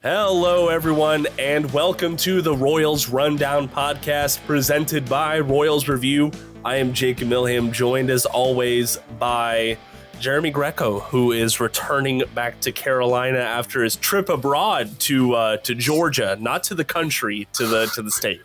Hello, everyone, and welcome to the Royals Rundown podcast presented by Royals Review. I am Jacob Milham, joined as always by Jeremy Greco, who is returning back to Carolina after his trip abroad to Georgia, not to the country, to the state.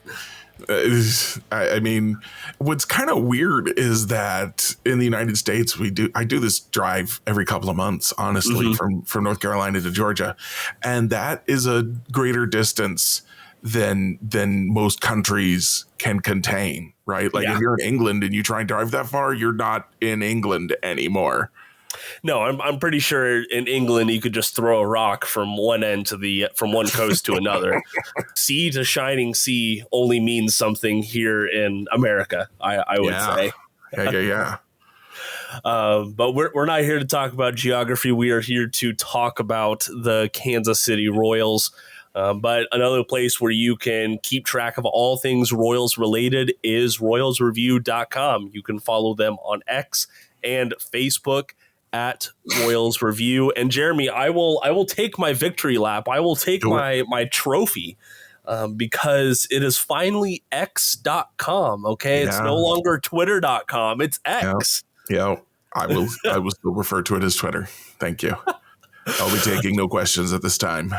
I mean, what's kind of weird is that in the United States, I do this drive every couple of months, honestly, from North Carolina to Georgia. And that is a greater distance than most countries can contain, right? Like if you're in England and you try and drive that far, you're not in England anymore. No, I'm pretty sure in England you could just throw a rock from one end from one coast to another. Sea to shining sea only means something here in America, I would say. Yeah. But we're not here to talk about geography. We are here to talk about the Kansas City Royals. But another place where you can keep track of all things Royals related is royalsreview.com. You can follow them on X and Facebook at Royals Review. And Jeremy, I will take my victory lap. I will take my trophy because it is finally x.com. Okay. It's no longer twitter.com. It's X. Yeah. I will still refer to it as Twitter. Thank you. I'll be taking no questions at this time.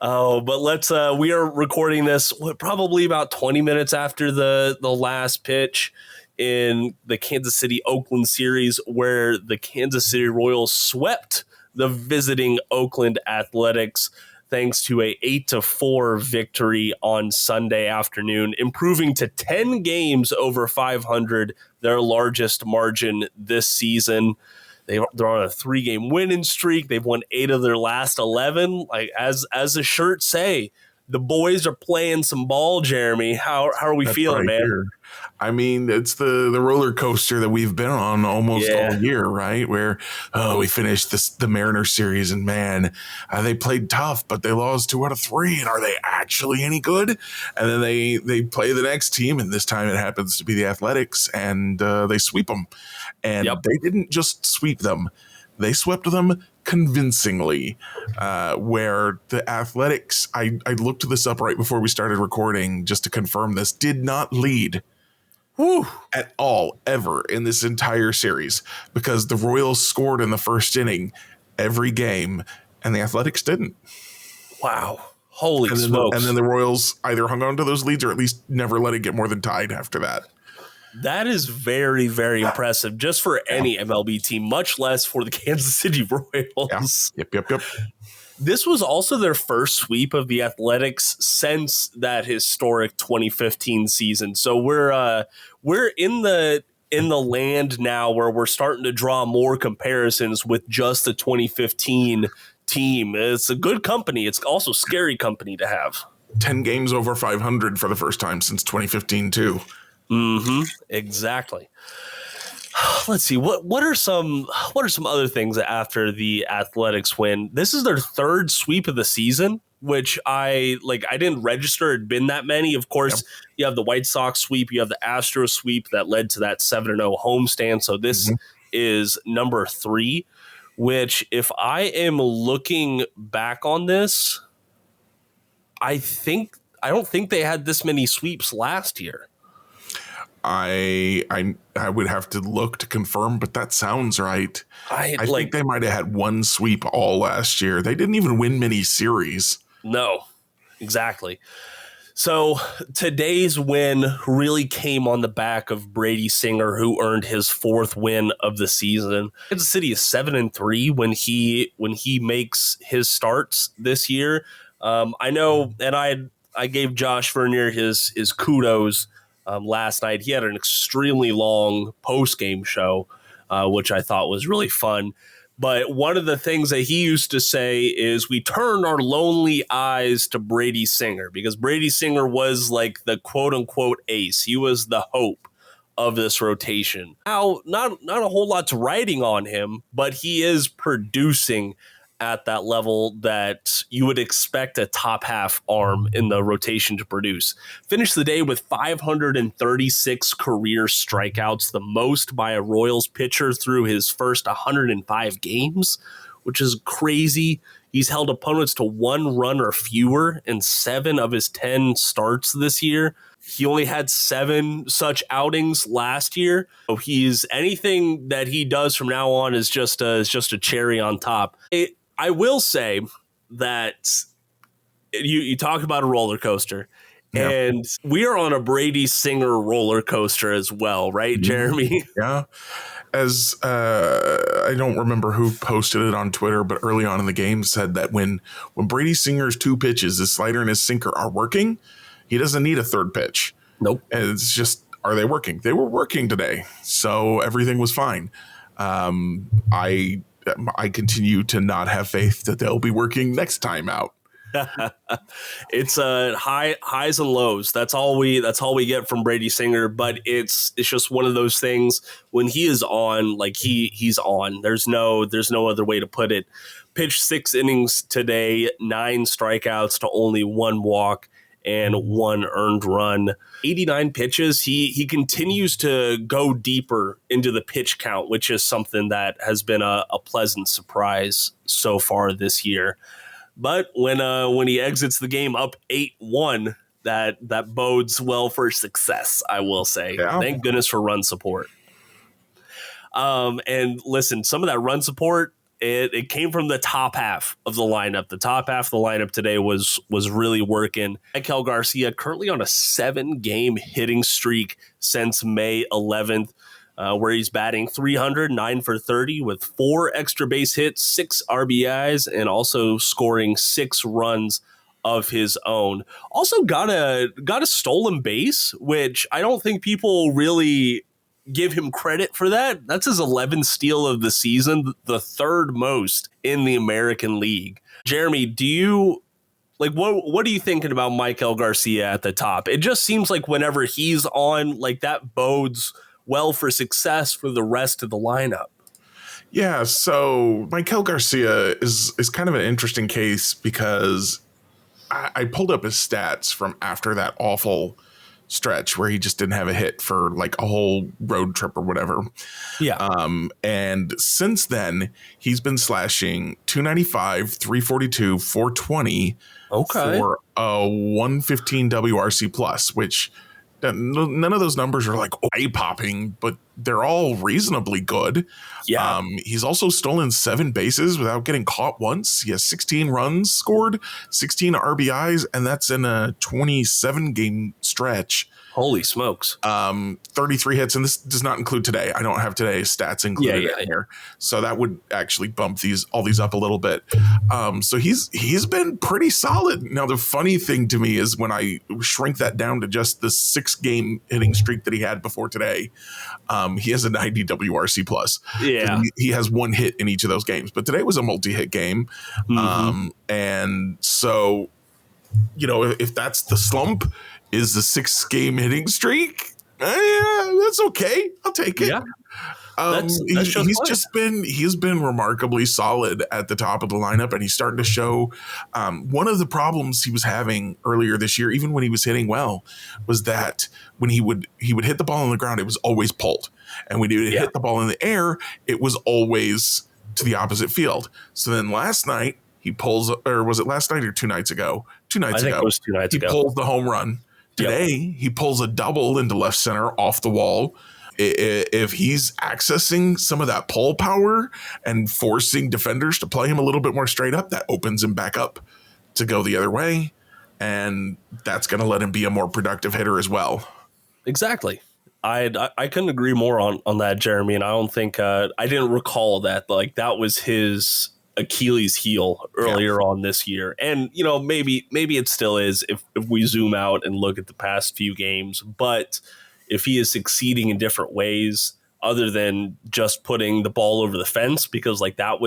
Oh, but we are recording this probably about 20 minutes after the last pitch in the Kansas City Oakland series, where the Kansas City Royals swept the visiting Oakland Athletics thanks to a 8-4 victory on Sunday afternoon, improving to 10 games over 500, their largest margin this season. They're on a 3-game winning streak. They've won 8 of their last 11. Like as the shirts say, the boys are playing some ball, Jeremy. How are we feeling, man? Here. I mean, it's the roller coaster that we've been on almost all year, right? Where we finished the Mariners series, and man, they played tough, but they lost 2 out of 3. And are they actually any good? And then they play the next team, and this time it happens to be the Athletics, and they sweep them. And they didn't just sweep them; they swept them convincingly, where the Athletics, I looked this up right before we started recording just to confirm this, did not lead at all ever in this entire series, because the Royals scored in the first inning every game and the Athletics didn't. Wow. Holy smokes. And then the Royals either hung on to those leads or at least never let it get more than tied after that. That is very, very impressive just for any MLB team, much less for the Kansas City Royals. Yep. This was also their first sweep of the Athletics since that historic 2015 season. So we're in the land now where we're starting to draw more comparisons with just the 2015 team. It's a good company. It's also scary company to have. 10 games over 500 for the first time since 2015 too. Exactly. Let's see. What are some other things after the Athletics win? This is their 3rd sweep of the season, which I didn't register. It'd been that many. Of course, you have the White Sox sweep, you have the Astros sweep that led to that 7-0 homestand. So this is number 3, which if I am looking back on this, I don't think they had this many sweeps last year. I would have to look to confirm, but that sounds right. I think they might have had 1 sweep all last year. They didn't even win many series. No, exactly. So today's win really came on the back of Brady Singer, who earned his 4th win of the season. Kansas City is 7-3 when he makes his starts this year. I know, and I gave Josh Vernier his kudos last night. He had an extremely long post-game show, which I thought was really fun. But one of the things that he used to say is we turned our lonely eyes to Brady Singer, because Brady Singer was like the quote-unquote ace. He was the hope of this rotation. Now, not a whole lot's riding on him, but he is producing at that level that you would expect a top half arm in the rotation to produce. Finished the day with 536 career strikeouts, the most by a Royals pitcher through his first 105 games, which is crazy. He's held opponents to 1 run or fewer in 7 of his 10 starts this year. He only had 7 such outings last year. So anything that he does from now on is just a cherry on top. I will say that you talked about a roller coaster. Yeah. And we are on a Brady Singer roller coaster as well, right, Jeremy? Yeah. As I don't remember who posted it on Twitter, but early on in the game said that when Brady Singer's 2 pitches, his slider and his sinker, are working, he doesn't need a third pitch. Nope. And it's just, are they working? They were working today, so everything was fine. I continue to not have faith that they'll be working next time out. It's highs and lows. That's all we get from Brady Singer. But it's just one of those things. When he is on, like he's on. There's no other way to put it. Pitched 6 innings today, 9 strikeouts to only 1 walk and 1 earned run. 89 pitches. He continues to go deeper into the pitch count, which is something that has been a pleasant surprise so far this year. But when he exits the game up 8-1, that bodes well for success, I will say. Yeah. Thank goodness for run support. And listen, some of that run support, it came from the top half of the lineup. The top half of the lineup today was really working. Maikel Garcia currently on a 7-game hitting streak since May 11th. Where he's batting 300, 9 for 30 with 4 extra base hits, 6 RBIs, and also scoring 6 runs of his own. Also got a stolen base, which I don't think people really give him credit for that. That's his 11th steal of the season, the 3rd most in the American League. Jeremy, what are you thinking about Maikel Garcia at the top? It just seems like whenever he's on, like that bodes well for success for the rest of the lineup. Yeah, so Maikel Garcia is kind of an interesting case because I pulled up his stats from after that awful stretch where he just didn't have a hit for like a whole road trip or whatever. Yeah. And since then, he's been slashing 295, 342, 420 for a 115 WRC plus, which none of those numbers are like eye-popping, but they're all reasonably good. Yeah. He's also stolen 7 bases without getting caught once. He has 16 runs scored, 16 RBIs, and that's in a 27-game stretch. Holy smokes. 33 hits, and this does not include today. I don't have today's stats included in here. So that would actually bump all these up a little bit. So he's been pretty solid. Now, the funny thing to me is when I shrink that down to just the 6-game hitting streak that he had before today, he has a 90 WRC plus. Yeah. He has 1 hit in each of those games, but today was a multi-hit game. Mm-hmm. And so, if that's the slump, is the 6-game hitting streak? That's okay. I'll take it. Yeah. He's been remarkably solid at the top of the lineup, and he's starting to show one of the problems he was having earlier this year, even when he was hitting well, was that when he would hit the ball on the ground, it was always pulled. And when he would hit the ball in the air, it was always to the opposite field. So then last night he pulls, or was it last night or 2 nights ago? 2 nights ago. I think it was 2 nights ago. He pulls the home run. Today, he pulls a double into left center off the wall. If he's accessing some of that pull power and forcing defenders to play him a little bit more straight up, that opens him back up to go the other way. And that's going to let him be a more productive hitter as well. Exactly. I couldn't agree more on that, Jeremy. And I don't think I didn't recall that. Like, that was his Achilles heel earlier on this year. And, maybe it still is if we zoom out and look at the past few games. But if he is succeeding in different ways other than just putting the ball over the fence, because like that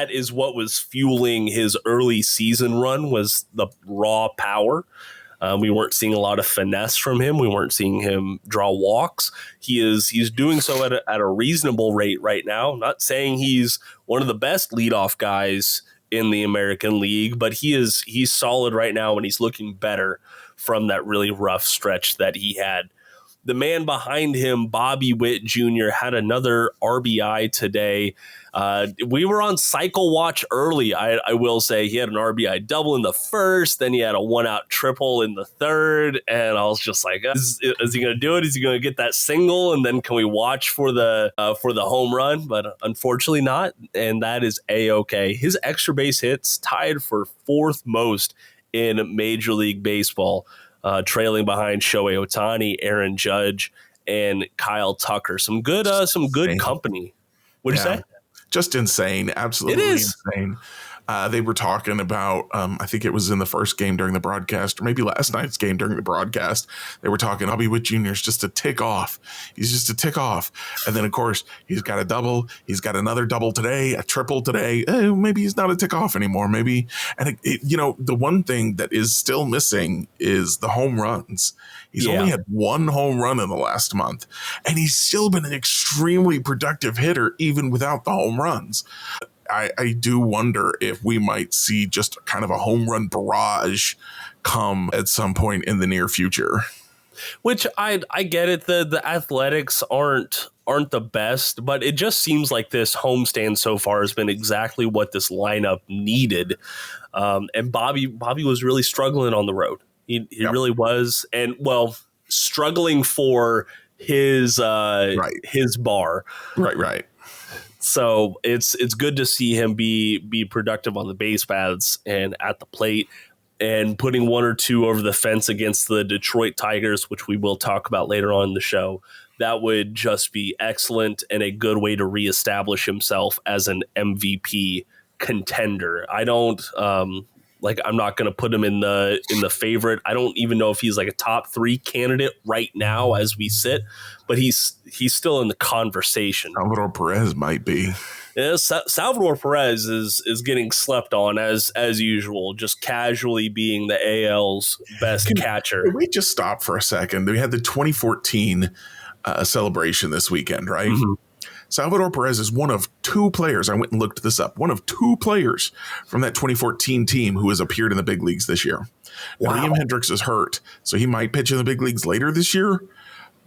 is what was fueling his early season run, was the raw power. We weren't seeing a lot of finesse from him. We weren't seeing him draw walks. He's doing so at a reasonable rate right now. I'm not saying he's one of the best leadoff guys in the American League, but he's solid right now, and he's looking better from that really rough stretch that he had. the man behind him, Bobby Witt Jr., had another RBI today. We were on cycle watch early. I will say he had an RBI double in the first, then he had a 1-out triple in the third, and I was just like, is he going to do it? Is he going to get that single? And then can we watch for the home run? But unfortunately not, and that is A-okay. His extra base hits tied for fourth most in Major League Baseball, trailing behind Shohei Ohtani, Aaron Judge, and Kyle Tucker. Some good company. What'd you say? Just insane. Absolutely insane. They were talking about, I think it was in the first game during the broadcast, or maybe last night's game during the broadcast. They were talking Bobby Witt Jr. is just a tick off. He's just a tick off. And then, of course, he's got a double. He's got another double today, a triple today. Maybe he's not a tick off anymore. Maybe. And, the one thing that is still missing is the home runs. He's only had one home run in the last month, and he's still been an extremely productive hitter, even without the home runs. I do wonder if we might see just kind of a home run barrage come at some point in the near future. Which I get it. The Athletics aren't the best, but it just seems like this homestand so far has been exactly what this lineup needed. And Bobby was really struggling on the road. He really was, and struggling for his bar. Right. So it's good to see him be productive on the base paths and at the plate, and putting one or two over the fence against the Detroit Tigers, which we will talk about later on in the show. That would just be excellent and a good way to reestablish himself as an MVP contender. I'm not going to put him in the favorite. I don't even know if he's like a top 3 candidate right now as we sit, but he's still in the conversation. Salvador Perez might be. Yeah, Salvador Perez is getting slept on as usual, just casually being the AL's best catcher. Can we just stop for a second? We had the 2014 celebration this weekend, right? Mm-hmm. Salvador Perez is one of 2 players. I went and looked this up. One of 2 players from that 2014 team who has appeared in the big leagues this year. Wow. Liam Hendricks is hurt, so he might pitch in the big leagues later this year.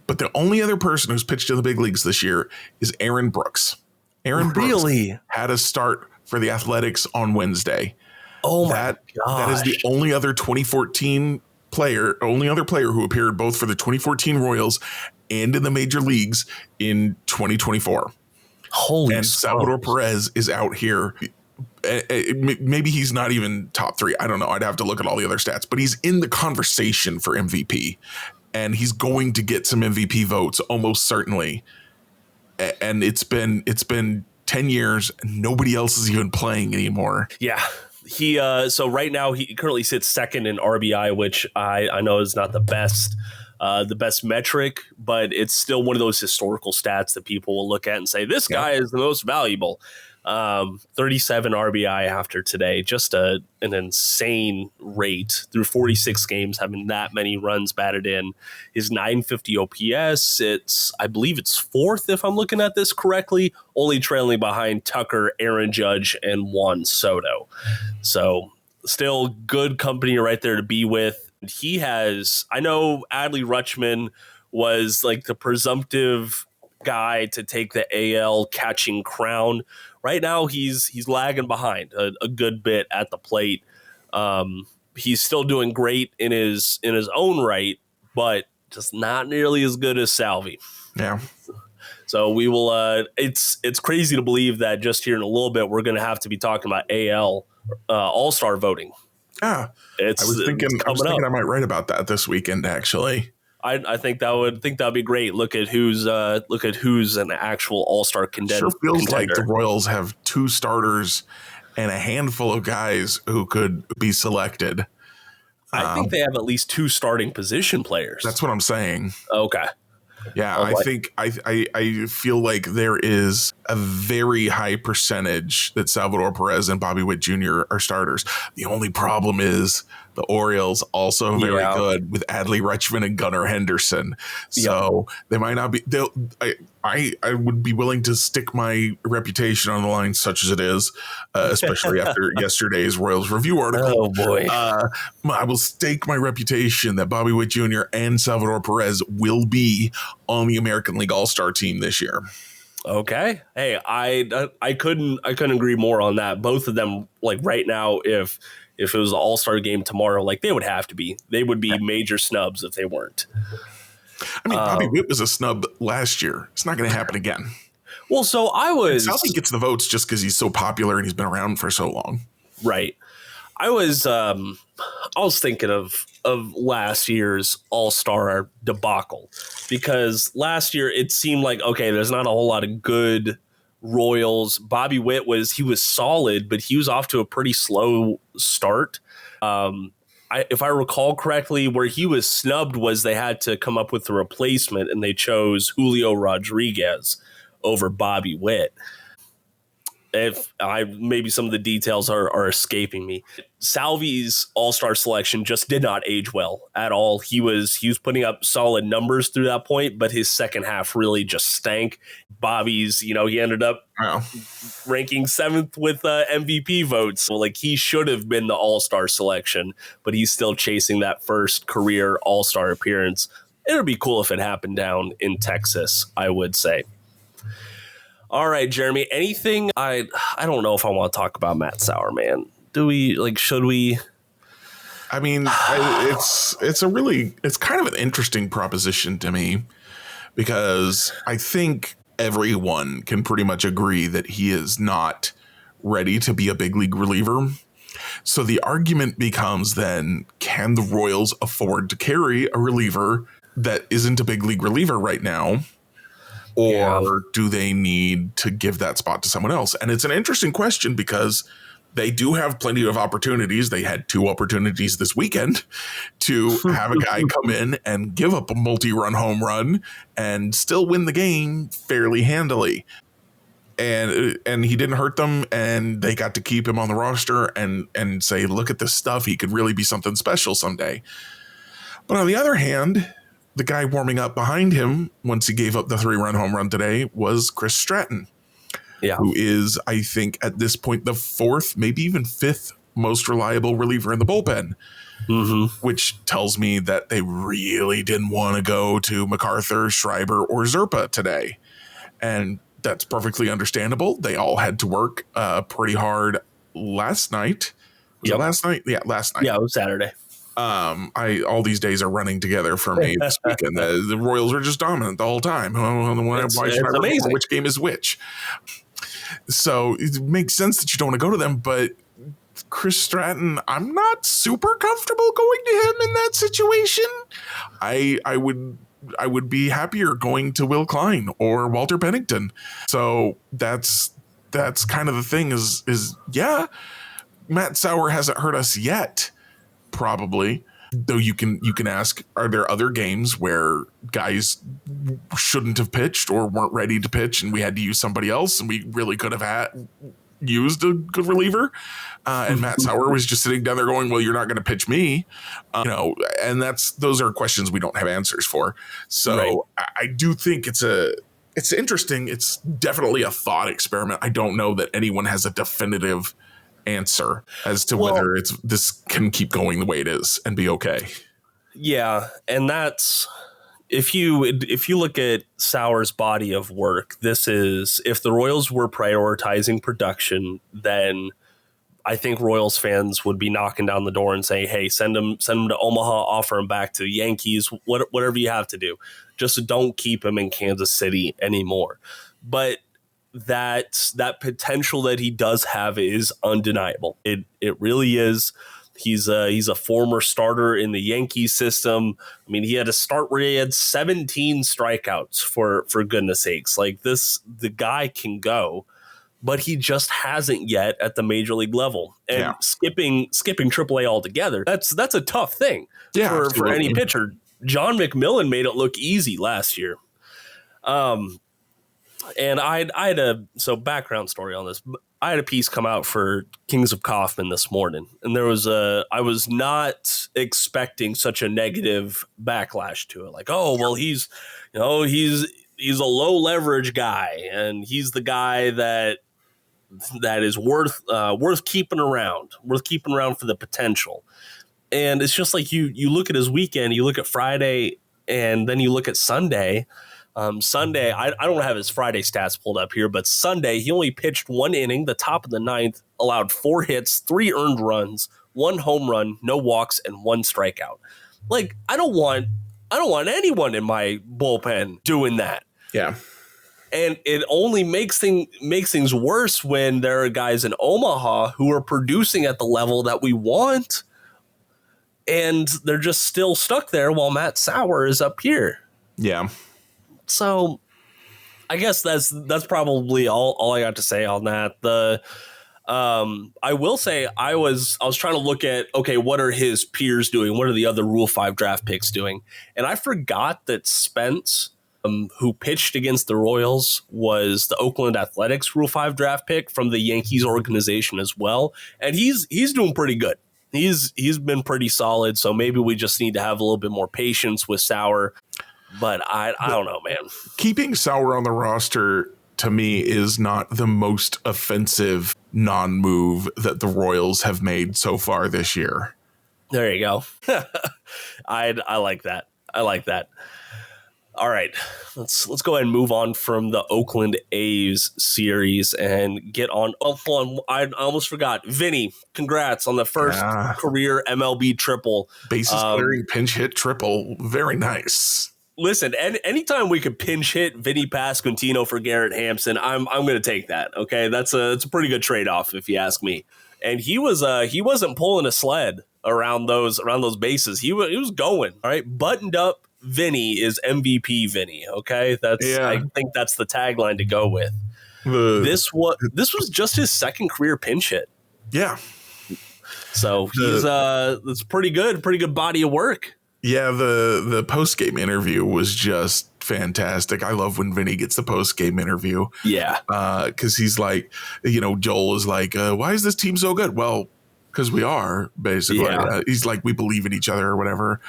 But the only other person who's pitched in the big leagues this year is Aaron Brooks. Aaron Brooks had a start for the Athletics on Wednesday. Oh my God! That is the only other 2014 player, who appeared both for the 2014 Royals and in the major leagues in 2024. Holy Salvador Perez is out here. Maybe he's not even top 3. I don't know. I'd have to look at all the other stats, but he's in the conversation for MVP, and he's going to get some MVP votes almost certainly. And it's been 10 years and nobody else is even playing anymore. Yeah. He so right now he currently sits second in RBI, which I know is not the best metric, but it's still one of those historical stats that people will look at and say, this guy is the most valuable. 37 RBI after today, just an insane rate through 46 games, having that many runs batted in. His 950 OPS, I believe it's 4th if I'm looking at this correctly, only trailing behind Tucker, Aaron Judge, and Juan Soto. So still good company right there to be with. I know Adley Rutschman was like the presumptive guy to take the AL catching crown. Right now, he's lagging behind a good bit at the plate. He's still doing great in his own right, but just not nearly as good as Salvi. Yeah. So we will. It's crazy to believe that just here in a little bit we're going to have to be talking about AL All-Star voting. Yeah, I was thinking I might write about that this weekend. Actually, I think that'd be great. Look at who's an actual All-Star contender. Sure feels like the Royals have 2 starters and a handful of guys who could be selected. I think they have at least 2 starting position players. That's what I'm saying. Okay. Yeah, I think I feel like there is a very high percentage that Salvador Perez and Bobby Witt Jr. are starters. The only problem is the Orioles also very good with Adley Rutschman and Gunnar Henderson. So they might not be. I would be willing to stick my reputation on the line, such as it is, especially after yesterday's Royals Review article. Oh boy! I will stake my reputation that Bobby Witt Jr. and Salvador Perez will be on the American League All-Star team this year. Okay. Hey, I couldn't agree more on that. Both of them, like right now, if it was the All-Star game tomorrow, like they would have to be. They would be major snubs if they weren't. I mean, Bobby Witt was a snub last year. It's not going to happen again. Well, so I think gets the votes just because he's so popular and he's been around for so long. Right. I was thinking of last year's All-Star debacle, because last year it seemed like, okay, there's not a whole lot of good Royals. Bobby Witt was solid, but he was off to a pretty slow start. If I recall correctly, where he was snubbed was they had to come up with a replacement, and they chose Julio Rodriguez over Bobby Witt. Maybe some of the details are escaping me. Salvi's All-Star selection just did not age well at all. He was putting up solid numbers through that point, but his second half really just stank. Bobby's, he ended up ranking 7th with MVP votes. So like he should have been the All-Star selection, but he's still chasing that first career All-Star appearance. It would be cool if it happened down in Texas, I would say. All right, Jeremy, anything I don't know if I want to talk about Matt Sauer, man. Should we? I mean, it's kind of an interesting proposition to me, because I think everyone can pretty much agree that he is not ready to be a big league reliever. So the argument becomes then, can the Royals afford to carry a reliever that isn't a big league reliever right now? Or do they need to give that spot to someone else? And it's an interesting question, because they do have plenty of opportunities. They had 2 opportunities this weekend to have a guy come in and give up a multi-run home run and still win the game fairly handily. And he didn't hurt them, and they got to keep him on the roster and say, look at this stuff. He could really be something special someday. But on the other hand, the guy warming up behind him once he gave up the 3-run home run today was Chris Stratton, who is, I think, at this point, the 4th, maybe even 5th most reliable reliever in the bullpen, which tells me that they really didn't want to go to MacArthur, Schreiber, or Zerpa today. And that's perfectly understandable. They all had to work pretty hard last night. Was it last night? Yeah, last night. Yeah, it was Saturday. All these days are running together for me this weekend. The Royals are just dominant the whole time. It's amazing. Which game is which? So it makes sense that you don't want to go to them, but Chris Stratton, I'm not super comfortable going to him in that situation. I would be happier going to Will Klein or Walter Pennington. So that's kind of the thing is Matt Sauer hasn't hurt us yet. Probably, though you can ask, are there other games where guys shouldn't have pitched or weren't ready to pitch and we had to use somebody else and we really could have used a good reliever, and Matt Sauer was just sitting down there going, well, you're not going to pitch me, and those are questions we don't have answers for. So I do think it's interesting. It's definitely a thought experiment. I don't know that anyone has a definitive answer as to whether this can keep going the way it is and be okay. Yeah, and that's if you look at Sauer's body of work, this is, if the Royals were prioritizing production, then I think Royals fans would be knocking down the door and saying, hey, send him to Omaha, offer him back to the Yankees, whatever you have to do. Just don't keep him in Kansas City anymore. But that potential that he does have is undeniable. It really is. He's a former starter in the Yankee system. I mean, he had a start where he had 17 strikeouts for goodness sakes. Like the guy can go, but he just hasn't yet at the major league level. And skipping AAA altogether, that's a tough thing for any pitcher. John McMillan made it look easy last year. And I had a background story on this. I had a piece come out for Kings of Kaufman this morning, and I was not expecting such a negative backlash to it. Like, oh, well, he's a low leverage guy, and he's the guy that is worth keeping around for the potential. And it's just like you look at his weekend, you look at Friday, and then you look at Sunday. Sunday, I don't have his Friday stats pulled up here, but Sunday, he only pitched 1 inning, the top of the 9th, allowed 4 hits, 3 earned runs, 1 home run, no walks, and 1 strikeout. Like, I don't want anyone in my bullpen doing that. Yeah. And it only makes things worse when there are guys in Omaha who are producing at the level that we want, and they're just still stuck there while Matt Sauer is up here. Yeah. So I guess that's probably all I got to say on that. I will say I was trying to look at, okay, what are his peers doing? What are the other Rule 5 draft picks doing? And I forgot that Spence, who pitched against the Royals, was the Oakland Athletics Rule 5 draft pick from the Yankees organization as well. And he's doing pretty good. He's been pretty solid. So maybe we just need to have a little bit more patience with Sauer. But I don't know, man. Keeping Sauer on the roster, to me, is not the most offensive non-move that the Royals have made so far this year. There you go. I like that. I like that. All right, let's go ahead and move on from the Oakland A's series and get on. Oh, hold on. I almost forgot. Vinny, congrats on the first career MLB triple. Bases clearing pinch hit triple. Very nice. Listen, anytime we could pinch hit Vinny Pasquantino for Garrett Hampson, I'm going to take that. Okay, it's a pretty good trade off if you ask me. And he wasn't pulling a sled around those bases. He was going. All right, buttoned up. Vinny is MVP Vinny. Okay, I think that's the tagline to go with. This was just his second career pinch hit. Yeah. So it's pretty good body of work. Yeah, the post-game interview was just fantastic. I love when Vinny gets the post-game interview. Yeah. Because he's like, Joel is like, why is this team so good? Well, because we are, basically. Yeah. He's like, we believe in each other or whatever.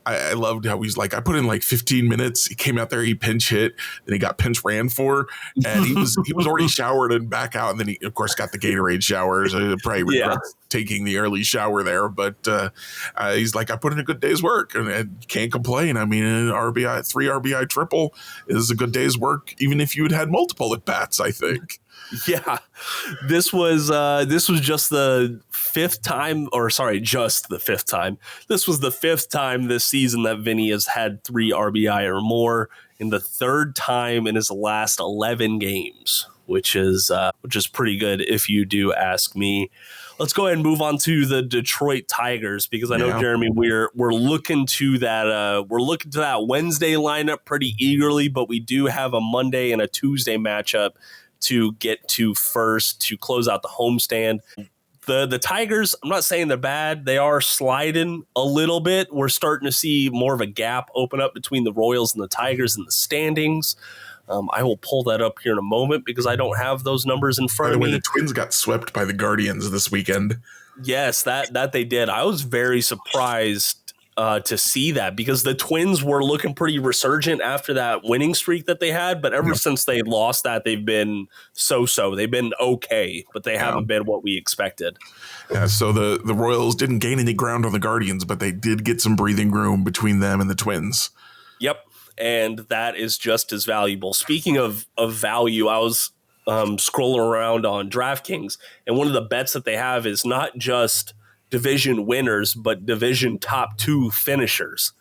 I loved how he's like, I put in like 15 minutes. He came out there, he pinch hit, then he got pinch ran for, and he was already showered and back out. And then he, of course, got the Gatorade showers. Probably regrets taking the early shower there, but he's like, I put in a good day's work and can't complain. I mean, an RBI, 3 RBI triple is a good day's work, even if you had multiple at bats, I think. Yeah, this was just the fifth time. This was the 5th time this season that Vinny has had 3 RBI or more, in the 3rd time in his last 11 games, which is pretty good if you do ask me. Let's go ahead and move on to the Detroit Tigers, because I know, Jeremy, we're looking to that Wednesday lineup pretty eagerly, but we do have a Monday and a Tuesday matchup to get to first to close out the homestand. The Tigers, I'm not saying they're bad. They are sliding a little bit. We're starting to see more of a gap open up between the Royals and the Tigers in the standings. I will pull that up here in a moment because I don't have those numbers in front of me. The Twins got swept by the Guardians this weekend. Yes, that they did. I was very surprised to see that, because the Twins were looking pretty resurgent after that winning streak that they had, but ever since they lost that, they've been so-so. They've been okay, but they haven't been what we expected. Yeah, so the Royals didn't gain any ground on the Guardians, but they did get some breathing room between them and the Twins. Yep, and that is just as valuable. Speaking of value, I was scrolling around on DraftKings, and one of the bets that they have is not just division winners, but division top 2 finishers.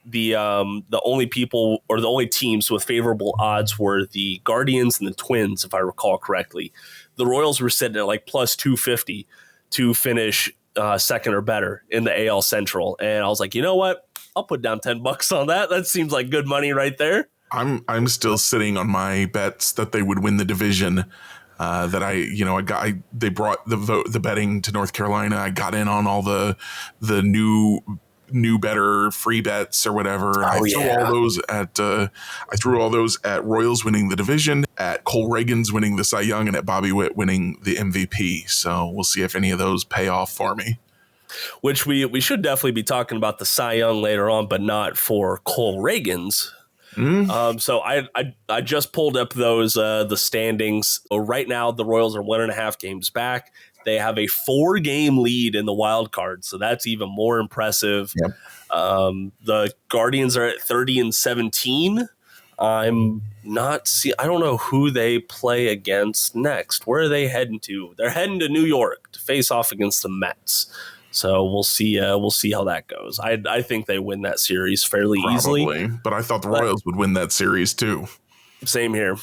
The only people, or the only teams with favorable odds, were the Guardians and the Twins, if I recall correctly. The Royals were sitting at like plus 250 to finish second or better in the AL Central, and I was like, you know what? I'll put down $10 on that. That seems like good money right there. I'm still sitting on my bets that they would win the division. They brought the betting to North Carolina. I got in on all the new new better free bets or whatever. I threw all those at Royals winning the division, at Cole Reagans winning the Cy Young, and at Bobby Witt winning the MVP. So we'll see if any of those pay off for me. Which we should definitely be talking about the Cy Young later on, but not for Cole Reagans. So I just pulled up those the standings. So right now the Royals are 1.5 games back. They have a 4-game lead in the wild card, so that's even more impressive. Yep. The Guardians are at 30-17. I don't know who they play against next. Where are they heading to? They're heading to New York to face off against the Mets. So we'll see. We'll see how that goes. I think they win that series fairly easily. But I thought the Royals would win that series too. Same here.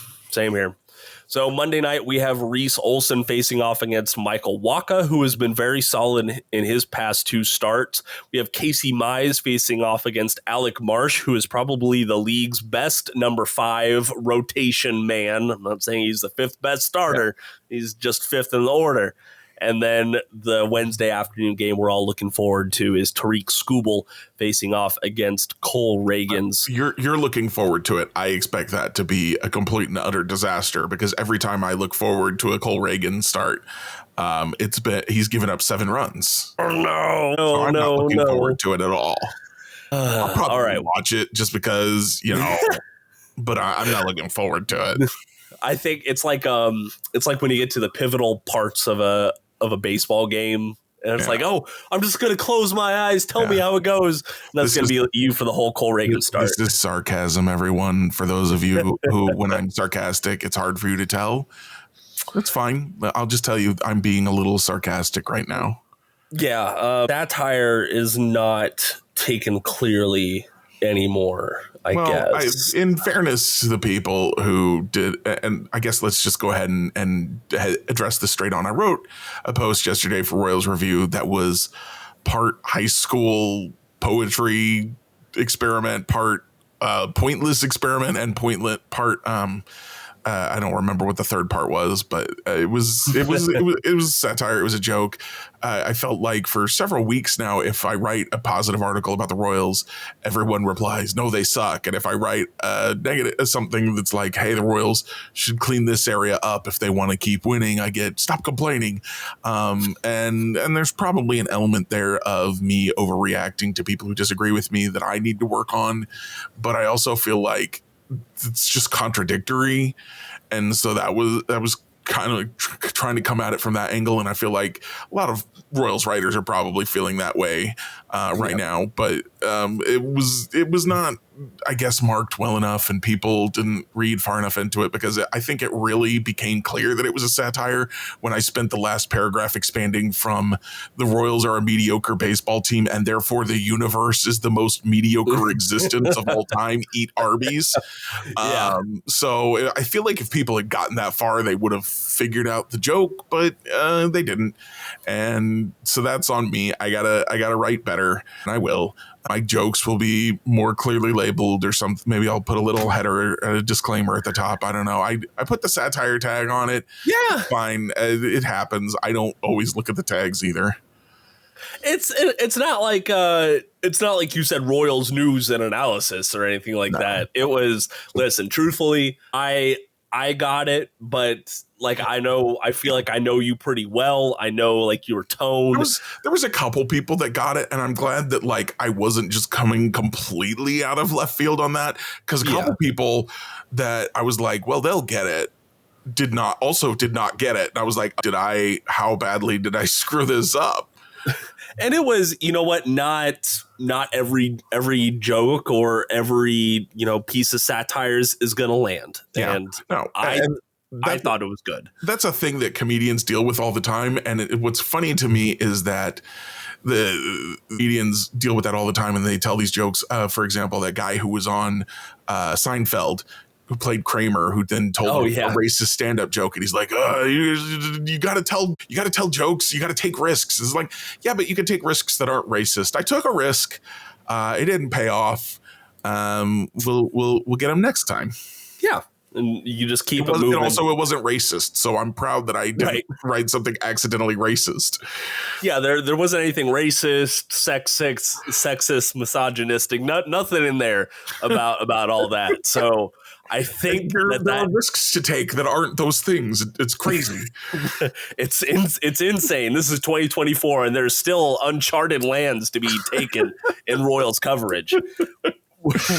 So Monday night we have Reese Olson facing off against Michael Wacha, who has been very solid in his past 2 starts. We have Casey Mize facing off against Alec Marsh, who is probably the league's best number 5 rotation man. I'm not saying he's the 5th best starter. Yeah. He's just 5th in the order. And then the Wednesday afternoon game we're all looking forward to is Tariq Skubal facing off against Cole Reagans. You're looking forward to it. I expect that to be a complete and utter disaster because every time I look forward to a Cole Reagans start, he's given up 7 runs. Oh no! So I'm not looking forward to it at all. I'll probably watch it just because but I'm not looking forward to it. I think it's like when you get to the pivotal parts of a baseball game and it's like, oh, I'm just going to close my eyes. Tell me how it goes. And that's going to be you for the whole Cole Reagans start. This is sarcasm, everyone. For those of you who, when I'm sarcastic, it's hard for you to tell. That's fine. I'll just tell you I'm being a little sarcastic right now. Yeah. Satire is not taken clearly anymore. I guess. In fairness to the people who did, and I guess let's just go ahead and address this straight on. I wrote a post yesterday for Royals Review that was part high school poetry experiment, part pointless experiment, and part I don't remember what the third part was, but it was satire. It was a joke. I felt like for several weeks now, if I write a positive article about the Royals, everyone replies, "No, they suck." And if I write a negative, something that's like, "Hey, the Royals should clean this area up if they want to keep winning," I get "Stop complaining." And there's probably an element there of me overreacting to people who disagree with me that I need to work on. But I also feel like it's just contradictory, and so that was kind of trying to come at it from that angle, and I feel like a lot of Royals writers are probably feeling that way right now, but it was not, I guess, marked well enough, and people didn't read far enough into it, because I think it really became clear that it was a satire when I spent the last paragraph expanding from "The Royals are a mediocre baseball team, and therefore the universe is the most mediocre existence of all time. Eat Arby's." So I feel like if people had gotten that far, they would have figured out the joke, but they didn't, and so that's on me. I gotta write better, and I will. My jokes will be more clearly labeled or something. Maybe I'll put a little header, a disclaimer at the top. I don't know. I put the satire tag on it. Yeah, fine. It happens. I don't always look at the tags either. It's not like you said Royals news and analysis or anything like that. It was, listen, truthfully, I got it, but like I feel like I know you pretty well. I know like your tone. There was a couple people that got it, and I'm glad that like I wasn't just coming completely out of left field on that, because a couple people that I was like, well, they'll get it, did not get it. And I was like, how badly did I screw this up? And it was, you know what, not every joke or every, piece of satires is going to land. Yeah, and no, I thought it was good. That's a thing that comedians deal with all the time. And what's funny to me is that the comedians deal with that all the time, and they tell these jokes. For example, that guy who was on Seinfeld, who played Kramer, who then told a racist stand-up joke, and he's like, you got to tell jokes, you got to take risks. It's like, yeah, but you can take risks that aren't racist. I took a risk, it didn't pay off. We'll get them next time. Yeah, and you just keep it moving. And also, it wasn't racist, so I'm proud that I didn't write something accidentally racist. Yeah, there wasn't anything racist, sexist, misogynistic, nothing in there about all that. So I think there are risks to take that aren't those things. It's crazy. It's insane. This is 2024, and there's still uncharted lands to be taken in Royals coverage,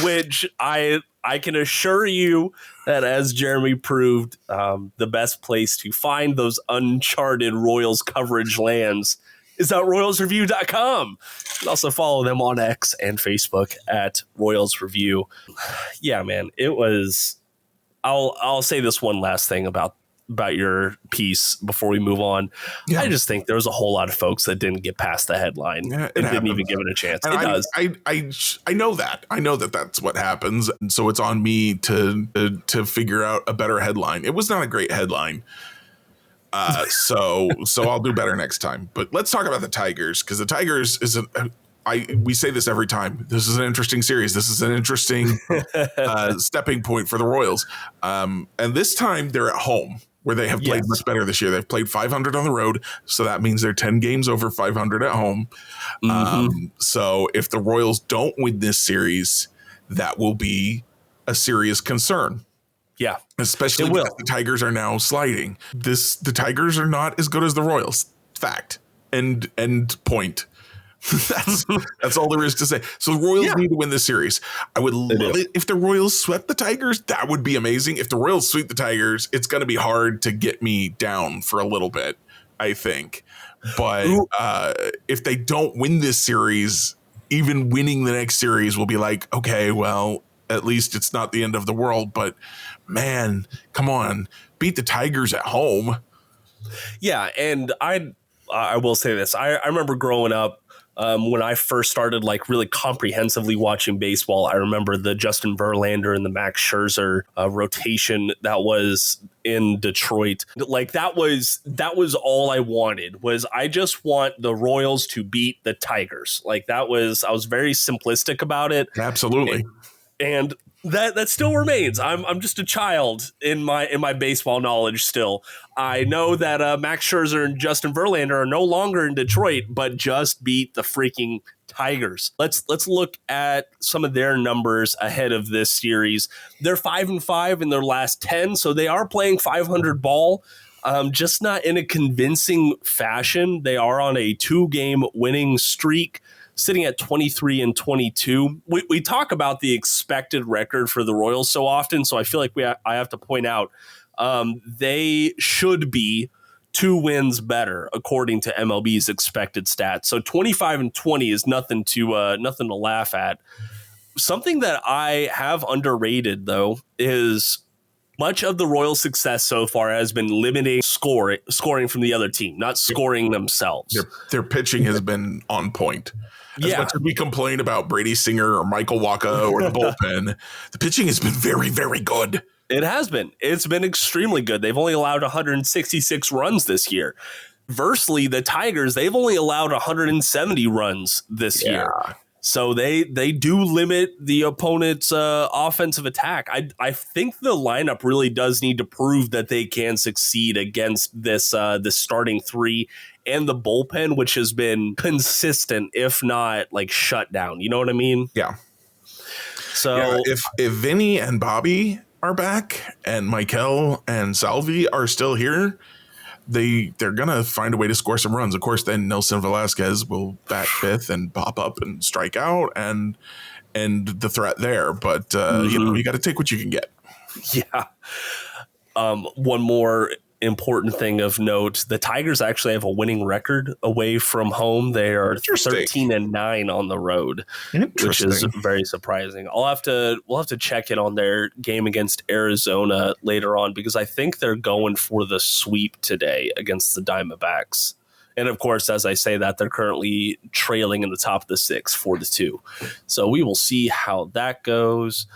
which I can assure you that, as Jeremy proved, the best place to find those uncharted Royals coverage lands is at royalsreview.com. You can also follow them on X and Facebook at Royals Review. Yeah, man, it was. I'll say this one last thing about your piece before we move on. Yeah. I just think there was a whole lot of folks that didn't get past the headline and didn't even give it a chance. And it does. I know that. I know that that's what happens. And so it's on me to figure out a better headline. It was not a great headline. So I'll do better next time. But let's talk about the Tigers, because the Tigers we say this every time. This is an interesting series. This is an interesting stepping point for the Royals. And this time they're at home, where they have played much better this year. They've played 500 on the road, so that means they're 10 games over 500 at home. So if the Royals don't win this series, that will be a serious concern. Yeah, especially because the Tigers are now sliding. The Tigers are not as good as the Royals. Fact. End point. That's all there is to say. So the Royals need to win this series. I would love it if the Royals swept the Tigers. That would be amazing. If the Royals sweep the Tigers, it's going to be hard to get me down for a little bit, I think. But if they don't win this series, even winning the next series will be like, okay, well, at least it's not the end of the world. But man, come on, beat the Tigers at home. Yeah, and I will say this. I remember growing up, when I first started like really comprehensively watching baseball, I remember the Justin Verlander and the Max Scherzer rotation that was in Detroit. Like that was all I wanted. Was I just want the Royals to beat the Tigers. Like I was very simplistic about it. Absolutely. And that still remains. I'm just a child in my baseball knowledge still. I know that Max Scherzer and Justin Verlander are no longer in Detroit, but just beat the freaking Tigers. Let's look at some of their numbers ahead of this series. They're 5-5 in their last 10, so they are playing 500 ball. Just not in a convincing fashion. They are on a 2-game winning streak, sitting at 23-22. We talk about the expected record for the Royals so often, so I feel like I have to point out they should be 2 wins better according to MLB's expected stats. So 25-20 is nothing to laugh at. Something that I have underrated though is much of the Royals' success so far has been limiting scoring from the other team, not scoring themselves. Their pitching has been on point. As much as we complain about Brady Singer or Michael Wacha or the bullpen, the pitching has been very, very good. It has been. It's been extremely good. They've only allowed 166 runs this year. Versely, the Tigers, they've only allowed 170 runs this year. So they do limit the opponent's offensive attack. I think the lineup really does need to prove that they can succeed against this starting 3 and the bullpen, which has been consistent, if not like shut down. You know what I mean? Yeah. So if Vinny and Bobby are back and Michael and Salvi are still here, they're gonna find a way to score some runs. Of course, then Nelson Velasquez will bat 5th and pop up and strike out and the threat there. But you got to take what you can get. Yeah. One more important thing of note: the Tigers actually have a winning record away from home. They are 13-9 on the road, which is very surprising. We'll have to check in on their game against Arizona later on, because I think they're going for the sweep today against the Diamondbacks. And of course, as I say that, they're currently trailing in the top of the 6, 4-2. So we will see how that goes.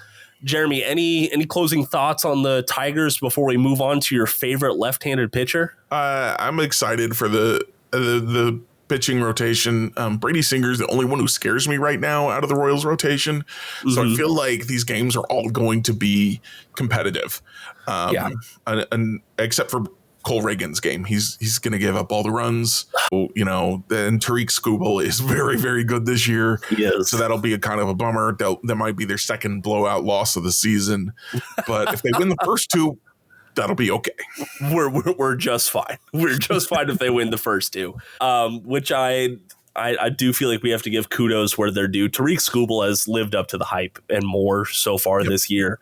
Jeremy, any closing thoughts on the Tigers before we move on to your favorite left-handed pitcher? I'm excited for the pitching rotation. Brady Singer's the only one who scares me right now out of the Royals rotation. So I feel like these games are all going to be competitive. And except for Cole Reagan's game. He's going to give up all the runs. You know, then Tariq Skubal is very, very good this year. Yes. So that'll be a kind of a bummer. That might be their second blowout loss of the season. But if they win the first two, that'll be okay. We're just fine. We're just fine if they win the first two. Which I do feel like we have to give kudos where they're due. Tariq Skubal has lived up to the hype and more so far this year.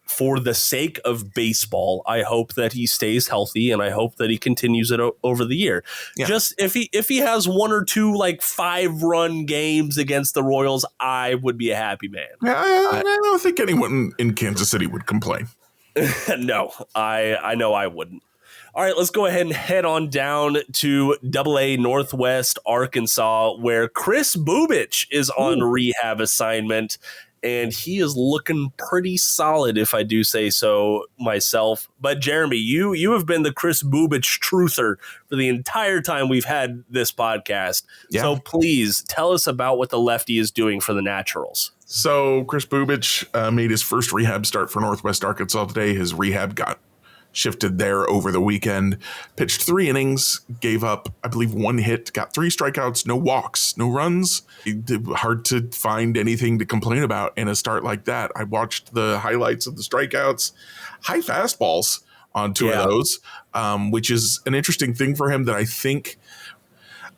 For the sake of baseball, I hope that he stays healthy, and I hope that he continues it over the year. Yeah. Just if he has one or two like 5-run games against the Royals, I would be a happy man. Yeah, I don't think anyone in Kansas City would complain. No, I know I wouldn't. All right, let's go ahead and head on down to AA Northwest Arkansas, where Kris Bubic is on rehab assignment. And he is looking pretty solid, if I do say so myself. But Jeremy, you have been the Kris Bubic truther for the entire time we've had this podcast. Yeah. So please tell us about what the lefty is doing for the Naturals. So Kris Bubic made his first rehab start for Northwest Arkansas today. His rehab got shifted there over the weekend, pitched 3 innings, gave up, I believe, 1 hit, got 3 strikeouts, no walks, no runs. Hard to find anything to complain about in a start like that. I watched the highlights of the strikeouts, high fastballs on 2 of those, which is an interesting thing for him that I think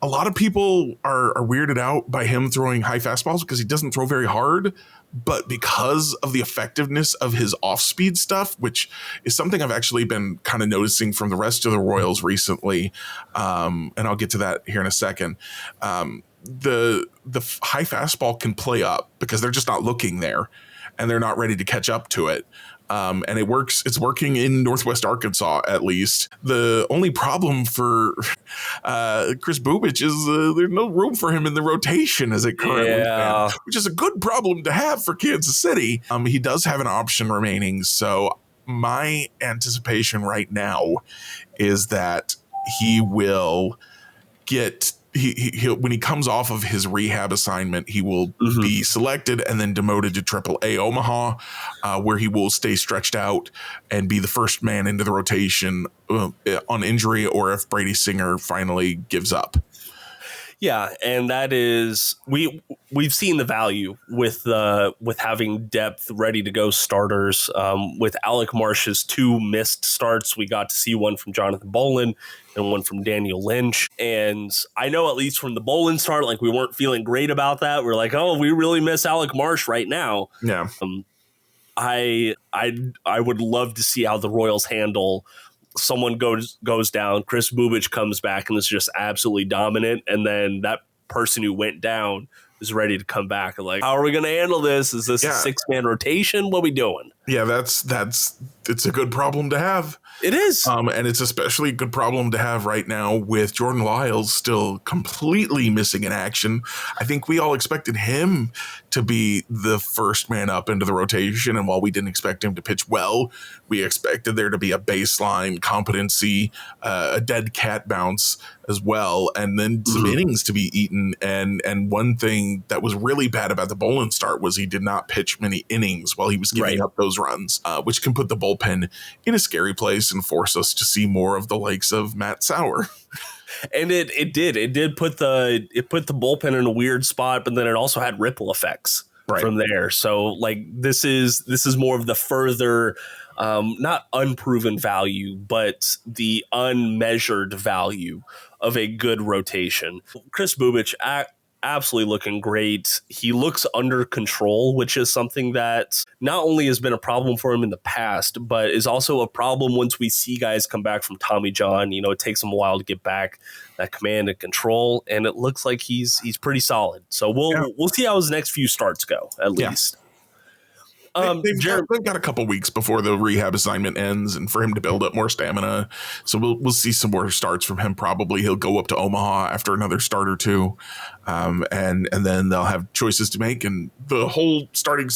a lot of people are weirded out by him throwing high fastballs because he doesn't throw very hard. But because of the effectiveness of his off-speed stuff, which is something I've actually been kind of noticing from the rest of the Royals recently, and I'll get to that here in a second, the high fastball can play up because they're just not looking there and they're not ready to catch up to it. And it works. It's working in Northwest Arkansas, at least. The only problem for Kris Bubic is there's no room for him in the rotation as it currently stands, which is a good problem to have for Kansas City. He does have an option remaining. So my anticipation right now is that he will get he'll when he comes off of his rehab assignment, he will be selected and then demoted to AAA Omaha, where he will stay stretched out and be the first man into the rotation on injury, or if Brady Singer finally gives up. Yeah, and that is we've seen the value with having depth, ready to go starters. With Alec Marsh's 2 missed starts, we got to see one from Jonathan Bolin and one from Daniel Lynch. And I know, at least from the Bolin start, like, we weren't feeling great about that. We're like, oh, we really miss Alec Marsh right now. Yeah. I would love to see how the Royals handle someone goes down, Kris Bubic comes back and is just absolutely dominant, and then that person who went down is ready to come back. And like, how are we going to handle this? Is this a 6-man rotation? What are we doing? Yeah, it's a good problem to have. It is. And it's especially a good problem to have right now with Jordan Lyles still completely missing in action. I think we all expected him to be the first man up into the rotation. And while we didn't expect him to pitch well, we expected there to be a baseline competency, a dead cat bounce as well, and then some innings to be eaten. And one thing that was really bad about the Bolin start was he did not pitch many innings while he was giving up those runs, which can put the bullpen in a scary place and force us to see more of the likes of Matt Sauer. And it did put the bullpen in a weird spot, but then it also had ripple effects from there. So like this is more of the further not unproven value, but the unmeasured value of a good rotation. Kris Bubic absolutely looking great. He looks under control, which is something that not only has been a problem for him in the past, but is also a problem once we see guys come back from Tommy John. You know, it takes him a while to get back that command and control, and it looks like he's pretty solid. So we'll see how his next few starts go, at least. They've got a couple weeks before the rehab assignment ends, and for him to build up more stamina. So we'll see some more starts from him. Probably he'll go up to Omaha after another start or two, and then they'll have choices to make, and the whole starting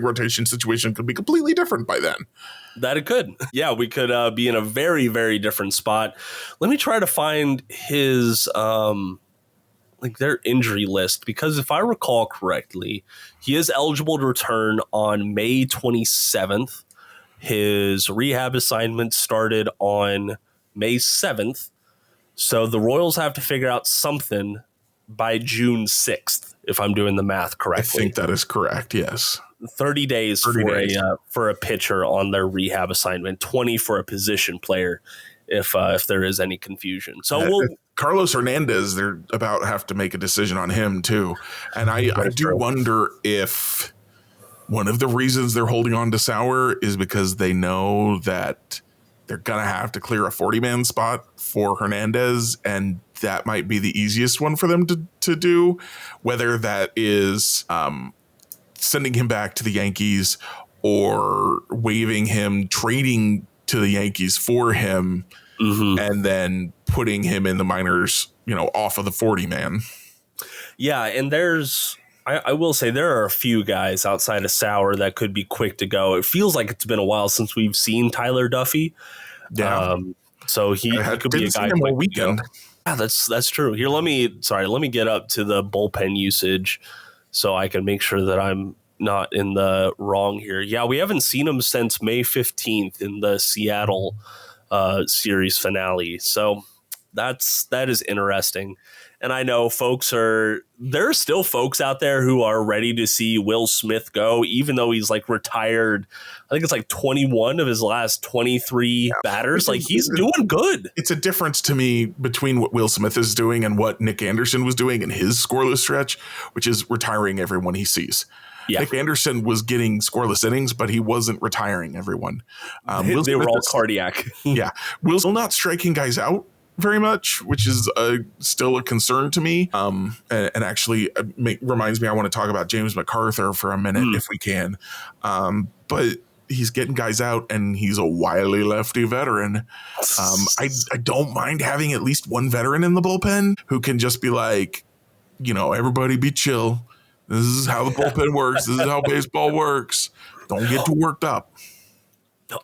rotation situation could be completely different by then. That it could. Yeah, we could be in a very, very different spot. Let me try to find his their injury list, because if I recall correctly, he is eligible to return on May 27th. His rehab assignment started on May 7th. So the Royals have to figure out something by June 6th, if I'm doing the math correctly. I think that is correct, yes. 30 days for a pitcher on their rehab assignment, 20 for a position player, if there is any confusion. So Carlos Hernandez, they're about to have to make a decision on him too. And I do wonder if one of the reasons they're holding on to Sauer is because they know that they're going to have to clear a 40-man spot for Hernandez, and that might be the easiest one for them to do, whether that is sending him back to the Yankees or waiving him, trading to the Yankees for him, and then putting him in the minors, off of the 40-man. Yeah, and I will say there are a few guys outside of Sauer that could be quick to go. It feels like it's been a while since we've seen Tyler Duffy. Yeah. So he could be a guy quick weekend. Yeah, that's true. Here, let me get up to the bullpen usage so I can make sure that I'm not in the wrong here. Yeah, we haven't seen him since May 15th in the Seattle series finale. So that is interesting. And I know there are still folks out there who are ready to see Will Smith go, even though he's retired. I think it's 21 of his last 23 batters. He's doing good. It's a difference to me between what Will Smith is doing and what Nick Anderson was doing in his scoreless stretch, which is retiring everyone he sees. Yeah. Nick Anderson was getting scoreless innings, but he wasn't retiring everyone. They were all cardiac. Yeah. Will's still not striking guys out very much, which is still a concern to me. And actually reminds me, I want to talk about James MacArthur for a minute if we can. But he's getting guys out, and he's a wily lefty veteran. I don't mind having at least one veteran in the bullpen who can just be everybody be chill. This is how the bullpen works. This is how baseball works. Don't get too worked up.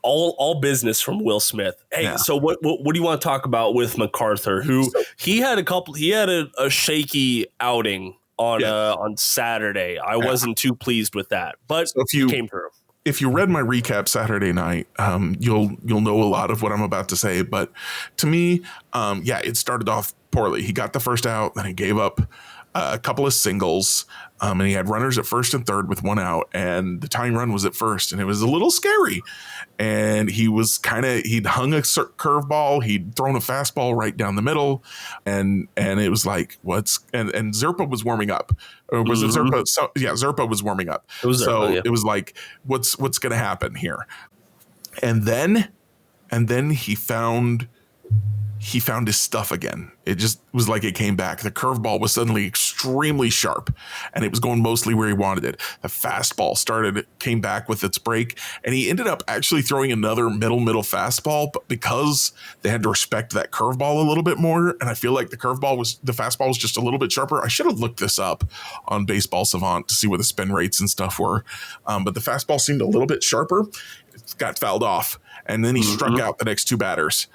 All business from Will Smith. Hey, yeah. So what do you want to talk about with MacArthur? He had a shaky outing on Saturday. I wasn't too pleased with that, but he came through. If you read my recap Saturday night, you'll know a lot of what I'm about to say. But to me, it started off poorly. He got the first out, then he gave up a couple of singles, and he had runners at first and third with one out, and the tying run was at first, and it was a little scary. And he'd hung a curveball, he'd thrown a fastball right down the middle, and it was and Zerpa was warming up. Or was it Zerpa? So, yeah, Zerpa was warming up. It was Zerpa, yeah. It was what's going to happen here? And then he found his stuff again. It just was like it came back. The curveball was suddenly extremely sharp, and it was going mostly where he wanted it. The fastball came back with its break, and he ended up actually throwing another middle fastball, but because they had to respect that curveball a little bit more, and I feel like the fastball was just a little bit sharper. I should have looked this up on Baseball Savant to see what the spin rates and stuff were, but the fastball seemed a little bit sharper. It got fouled off, and then he struck out the next two batters.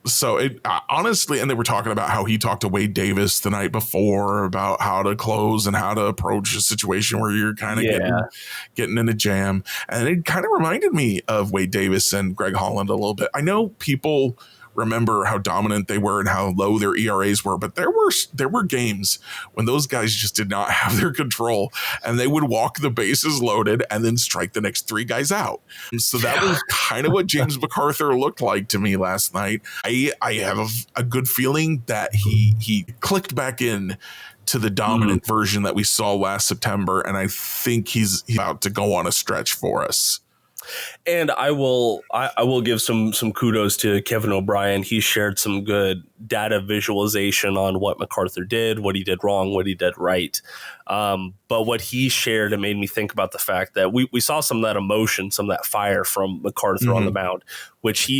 So it honestly, and they were talking about how he talked to Wade Davis the night before about how to close and how to approach a situation where you're kind of getting in a jam. And it kind of reminded me of Wade Davis and Greg Holland a little bit. I know people remember how dominant they were and how low their ERAs were, but there were games when those guys just did not have their control, and they would walk the bases loaded and then strike the next three guys out. And so that was kind of what James MacArthur looked like to me last night. I have a good feeling that he clicked back in to the dominant version that we saw last September, and I think he's about to go on a stretch for us. And I will give some kudos to Kevin O'Brien. He shared some good data visualization on what MacArthur did, what he did wrong, what he did right. But what he shared, it made me think about the fact that we saw some of that emotion, some of that fire from MacArthur on the mound, which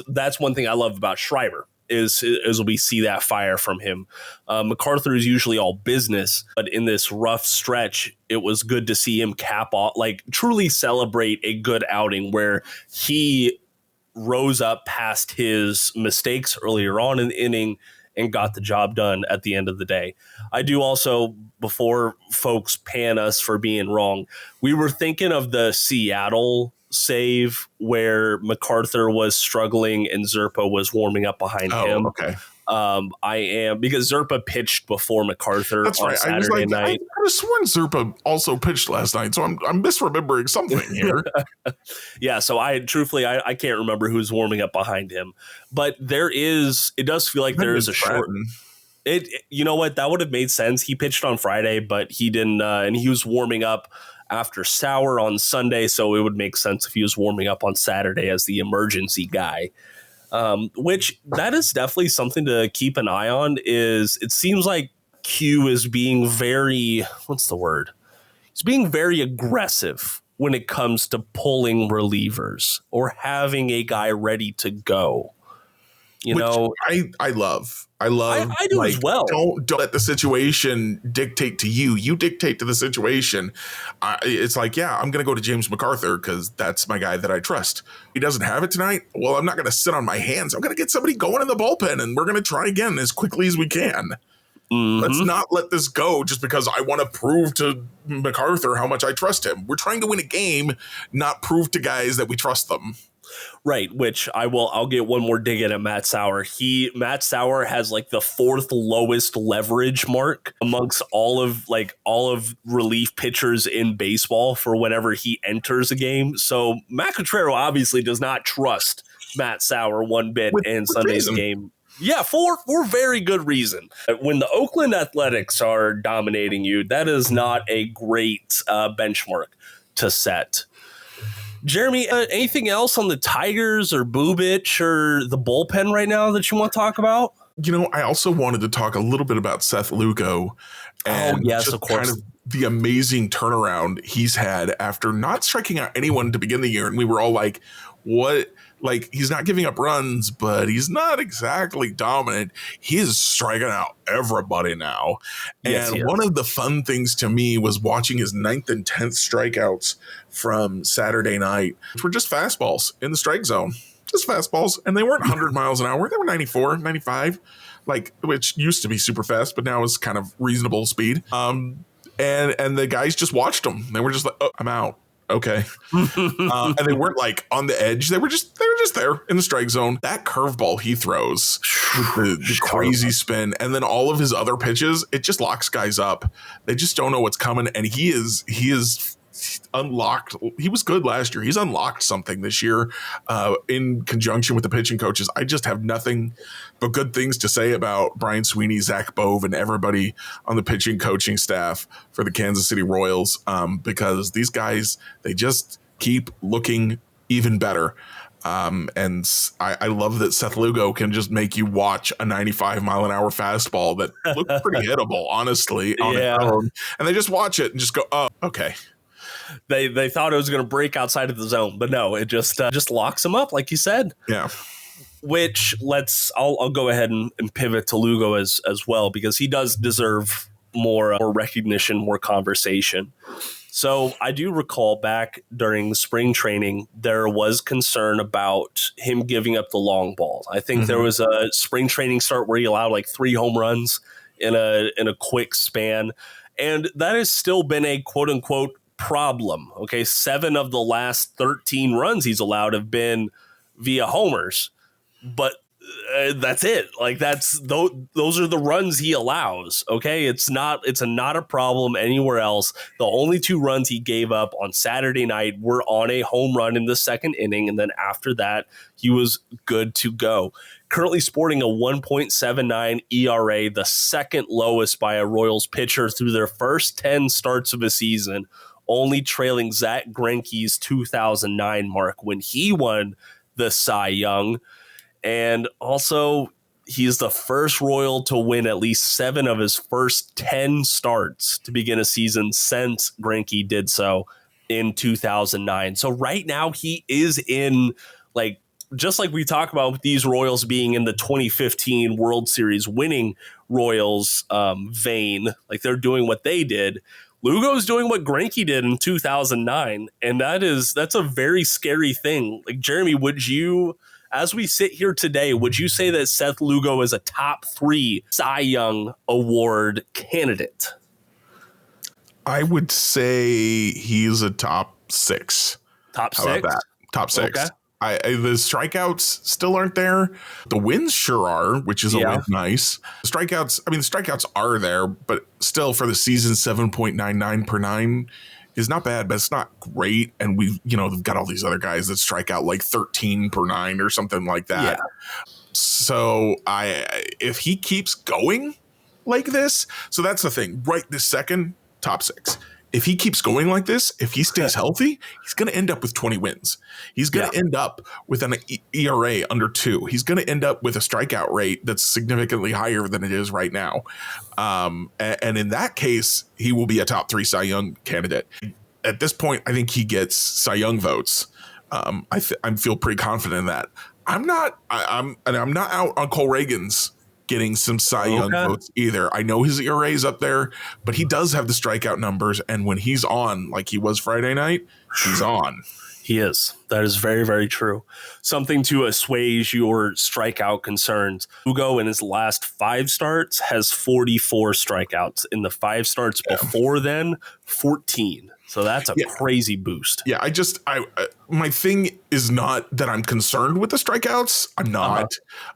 that's one thing I love about Schreiber. Is we see that fire from him. MacArthur is usually all business, but in this rough stretch, it was good to see him cap off, like truly celebrate a good outing where he rose up past his mistakes earlier on in the inning and got the job done at the end of the day. I do also, before folks pan us for being wrong, we were thinking of the Seattle save where MacArthur was struggling and Zerpa was warming up behind him. Okay. I am, because Zerpa pitched before MacArthur That's on right. Saturday night. I could have sworn Zerpa also pitched last night, so I'm misremembering something here. Yeah, so I can't remember who's warming up behind him, but it does feel like there is a short. You know what? That would have made sense. He pitched on Friday, but he didn't, and he was warming up after Sauer on Sunday, so it would make sense if he was warming up on Saturday as the emergency guy. Which that is definitely something to keep an eye on. It seems like Q is being very, what's the word? He's being very aggressive when it comes to pulling relievers or having a guy ready to go. I love. I do as well. Don't let the situation dictate to you. You dictate to the situation. It's like, yeah, I'm going to go to James MacArthur because that's my guy that I trust. He doesn't have it tonight. Well, I'm not going to sit on my hands. I'm going to get somebody going in the bullpen, and we're going to try again as quickly as we can. Let's not let this go just because I want to prove to MacArthur how much I trust him. We're trying to win a game, not prove to guys that we trust them. Right, which I'll get one more dig in at Matt Sauer. Matt Sauer has like the fourth lowest leverage mark amongst all of relief pitchers in baseball for whenever he enters a game. So Matt Cotrero obviously does not trust Matt Sauer one bit in Sunday's game. Yeah, for very good reason. When the Oakland Athletics are dominating you, that is not a great benchmark to set. Jeremy, anything else on the Tigers or Bubic or the bullpen right now that you want to talk about? I also wanted to talk a little bit about Seth Lugo and of course, kind of the amazing turnaround he's had after not striking out anyone to begin the year. And we were all like, what? Like, he's not giving up runs, but he's not exactly dominant. He is striking out everybody now. Yes, and one of the fun things to me was watching his 9th and 10th strikeouts from Saturday night, which were just fastballs in the strike zone. Just fastballs. And they weren't 100 miles an hour. They were 94, 95, which used to be super fast, but now is kind of reasonable speed. And the guys just watched them. They were just like, oh, I'm out. Okay. And they weren't like on the edge. They were just there in the strike zone. That curveball he throws with the crazy spin, and then all of his other pitches, it just locks guys up. They just don't know what's coming. And he is unlocked. He was good last year. He's unlocked something this year in conjunction with the pitching coaches. I just have nothing but good things to say about Brian Sweeney, Zach Bove, and everybody on the pitching coaching staff for the Kansas City Royals, because these guys, they just keep looking even better. And I love that Seth Lugo can just make you watch a 95 mile an hour fastball that looked pretty hittable, honestly, on its own. And they just watch it and just go, oh, okay. They thought it was going to break outside of the zone, but no, it just locks them up, like you said. Yeah. Which I'll go ahead and pivot to Lugo as well, because he does deserve more recognition, more conversation. So I do recall back during spring training, there was concern about him giving up the long ball. I think there was a spring training start where he allowed like 3 home runs in a quick span. And that has still been a quote unquote problem. Okay. 7 of the last 13 runs he's allowed have been via homers. But That's it. Like those are the runs he allows. Okay, it's not a problem anywhere else. The only 2 runs he gave up on Saturday night were on a home run in the second inning, and then after that, he was good to go. Currently sporting a 1.79 ERA, the second lowest by a Royals pitcher through their first 10 starts of a season, only trailing Zach Greinke's 2009 mark when he won the Cy Young. And also, he's the first Royal to win at least 7 of his first 10 starts to begin a season since Greinke did so in 2009. So right now, he is in, like, just like we talk about with these Royals being in the 2015 World Series winning Royals vein, like they're doing what they did. Lugo's doing what Greinke did in 2009, and that's a very scary thing. Like, Jeremy, would you, as we sit here today, would you say that Seth Lugo is a top 3 Cy Young Award candidate? I would say he's a top 6. Top 6? How about that? Top 6. Okay. The strikeouts still aren't there. The wins sure are, which is always nice. The strikeouts are there, but still for the season, 7.99 per 9 is not bad, but it's not great. And they've got all these other guys that strike out like 13 per 9 or something like that. Yeah. So if he keeps going like this, so that's the thing. Right this second, top 6. If he keeps going like this, if he stays healthy, he's going to end up with 20 wins. He's going to end up with an ERA under 2. He's going to end up with a strikeout rate that's significantly higher than it is right now. And in that case, he will be a top 3 Cy Young candidate. At this point, I think he gets Cy Young votes. I feel pretty confident in that. I'm not out on Cole Reagan's getting some Cy Young votes either. I know his ERA is up there, but he does have the strikeout numbers, and when he's on, like he was Friday night, he's on. He is. That is very, very true. Something to assuage your strikeout concerns. Lugo in his last 5 starts has 44 strikeouts. In the 5 starts before then, 14. So that's a crazy boost. Yeah, my thing is not that I'm concerned with the strikeouts. I'm not.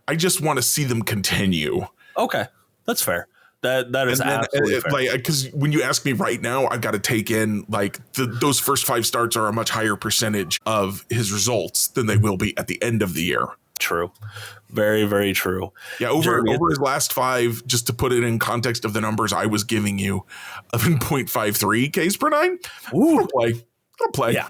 I just want to see them continue. Okay, that's fair. That is absolutely fair. Like, because when you ask me right now, I've got to take in like those first 5 starts are a much higher percentage of his results than they will be at the end of the year. True. Very, very true. Yeah, over his last 5, just to put it in context of the numbers I was giving you, 11.53 Ks per 9. Ooh, I'll play. Yeah,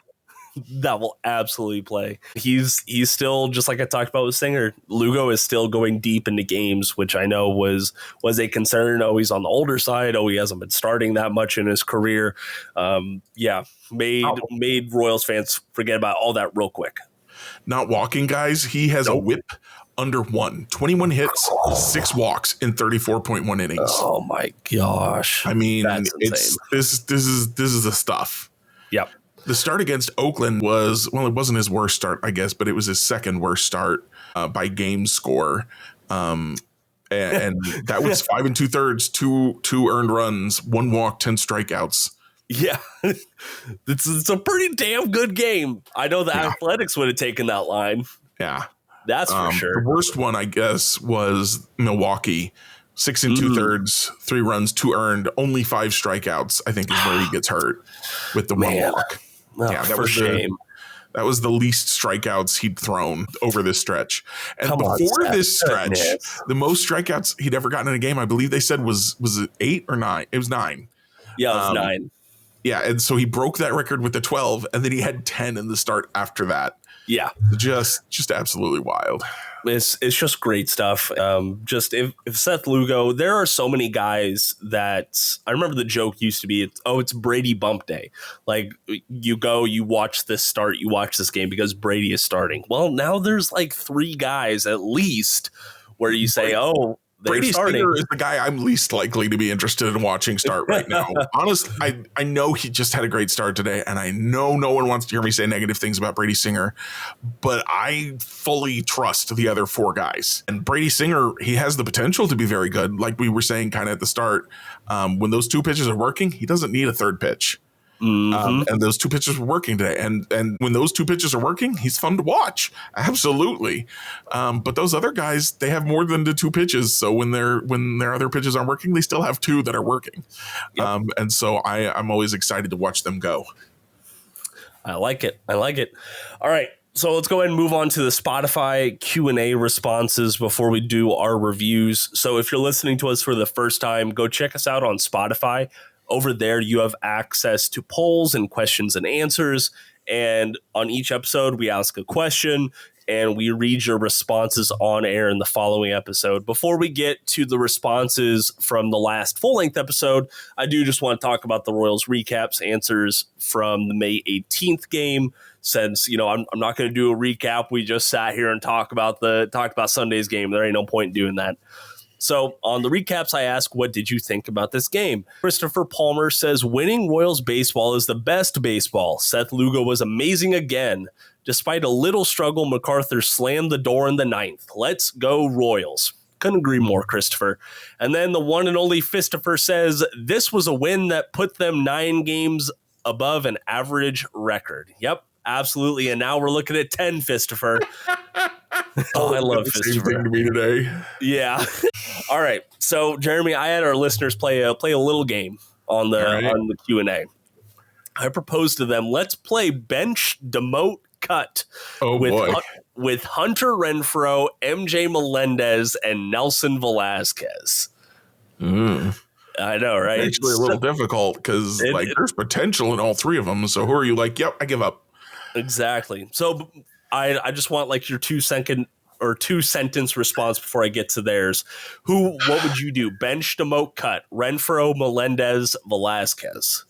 that will absolutely play. He's still, just like I talked about with Singer, Lugo is still going deep into games, which I know was a concern. Oh, he's on the older side. Oh, he hasn't been starting that much in his career. Made Royals fans forget about all that real quick. Not walking guys. He has a whip under 1, 21 hits, 6 walks in 34.1 innings. Oh my gosh. I mean, this is the stuff. Yep. The start against Oakland it wasn't his worst start, I guess, but it was his second worst start by game score. And that was 5 2/3, 2 earned runs, 1 walk, 10 strikeouts. Yeah, it's a pretty damn good game. I know the Athletics would have taken that line. Yeah, that's for sure. The worst one, I guess, was Milwaukee. 6 2/3, 3 runs, 2 earned, only 5 strikeouts. I think is where he gets hurt with the 1 walk. Oh, that was shame. That was the least strikeouts he'd thrown over this stretch. And before this stretch, the most strikeouts he'd ever gotten in a game, I believe they said was it 8 or 9? It was 9. Yeah, it was 9. Yeah, and so he broke that record with the 12, and then he had 10 in the start after that. Yeah, just absolutely wild. It's just great stuff. If Seth Lugo, there are so many guys that I remember the joke used to be, it's Brady bump day. Like you watch this start, you watch this game because Brady is starting. Well, now there's like 3 guys at least where you say, Brady Singer is the guy I'm least likely to be interested in watching start right now. Honestly, I know he just had a great start today, and I know no one wants to hear me say negative things about Brady Singer, but I fully trust the other 4 guys. And Brady Singer, he has the potential to be very good. Like we were saying kind of at the start, when those 2 pitches are working, he doesn't need a 3rd pitch. And those two pitchers were working today. And when those two pitchers are working, he's fun to watch. Absolutely. But those other guys, they have more than the two pitches. So when their other pitches aren't working, they still have two that are working. Yep. And so I'm always excited to watch them go. I like it. All right. So let's go ahead and move on to the Spotify Q&A responses before we do our reviews. So if you're listening to us for the first time, go check us out on Spotify. Over there, you have access to polls and questions and answers. And on each episode, we ask a question and we read your responses on air in the following episode. Before we get to the responses from the last full-length episode, I do just want to talk about the Royals recaps, answers from the May 18th game. Since, I'm not going to do a recap. We just sat here and talked about Sunday's game. There ain't no point in doing that. So on the recaps, I ask, what did you think about this game? Christopher Palmer says, winning Royals baseball is the best baseball. Seth Lugo was amazing again. Despite a little struggle, MacArthur slammed the door in the ninth. Let's go Royals. Couldn't agree more, Christopher. And then the one and only Fistifer says, this was a win that put them 9 games above an average record. Yep, absolutely. And now we're looking at 10, Fistifer. Oh, I love Fistifer. Same thing to me today. Yeah. All right. So, Jeremy, I had our listeners play a little game on the Q&A. I proposed to them, let's play bench Demote cut with Hunter Renfroe, MJ Melendez, and Nelson Velasquez. I know, right? It's actually a little difficult because there's potential in all three of them. So who are you like, yep, I give up. Exactly. So I just want like your 2-second or 2-sentence response before I get to theirs. What would you do? Bench, Demote, cut, Renfroe, Melendez, Velasquez.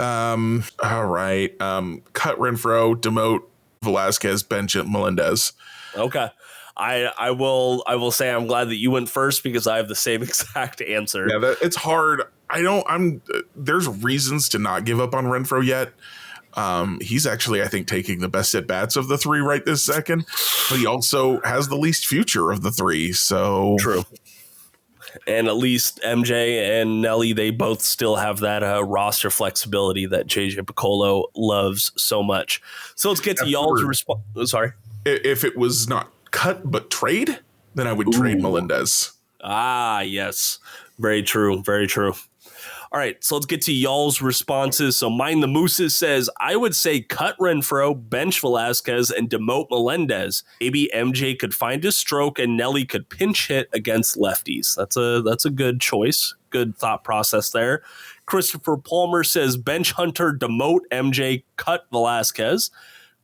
All right. Cut Renfroe, Demote, Velasquez, bench Melendez. Okay. I will say I'm glad that you went first because I have the same exact answer. Yeah, it's hard. There's reasons to not give up on Renfroe yet. He's actually, I think, taking the best at bats of the three right this second, but he also has the least future of the three. So true. And at least MJ and Nelly, they both still have that roster flexibility that JJ Piccolo loves so much. So let's get to y'all's response. Sorry. If it was not cut but trade, then I would trade Melendez. Ah, yes. Very true. Very true. All right, so let's get to y'all's responses. So Mind the Mooses says, I would say cut Renfroe, bench Velasquez, and demote Melendez. Maybe MJ could find his stroke and Nelly could pinch hit against lefties. That's a good choice. Good thought process there. Christopher Palmer says, bench Hunter, demote MJ, cut Velasquez.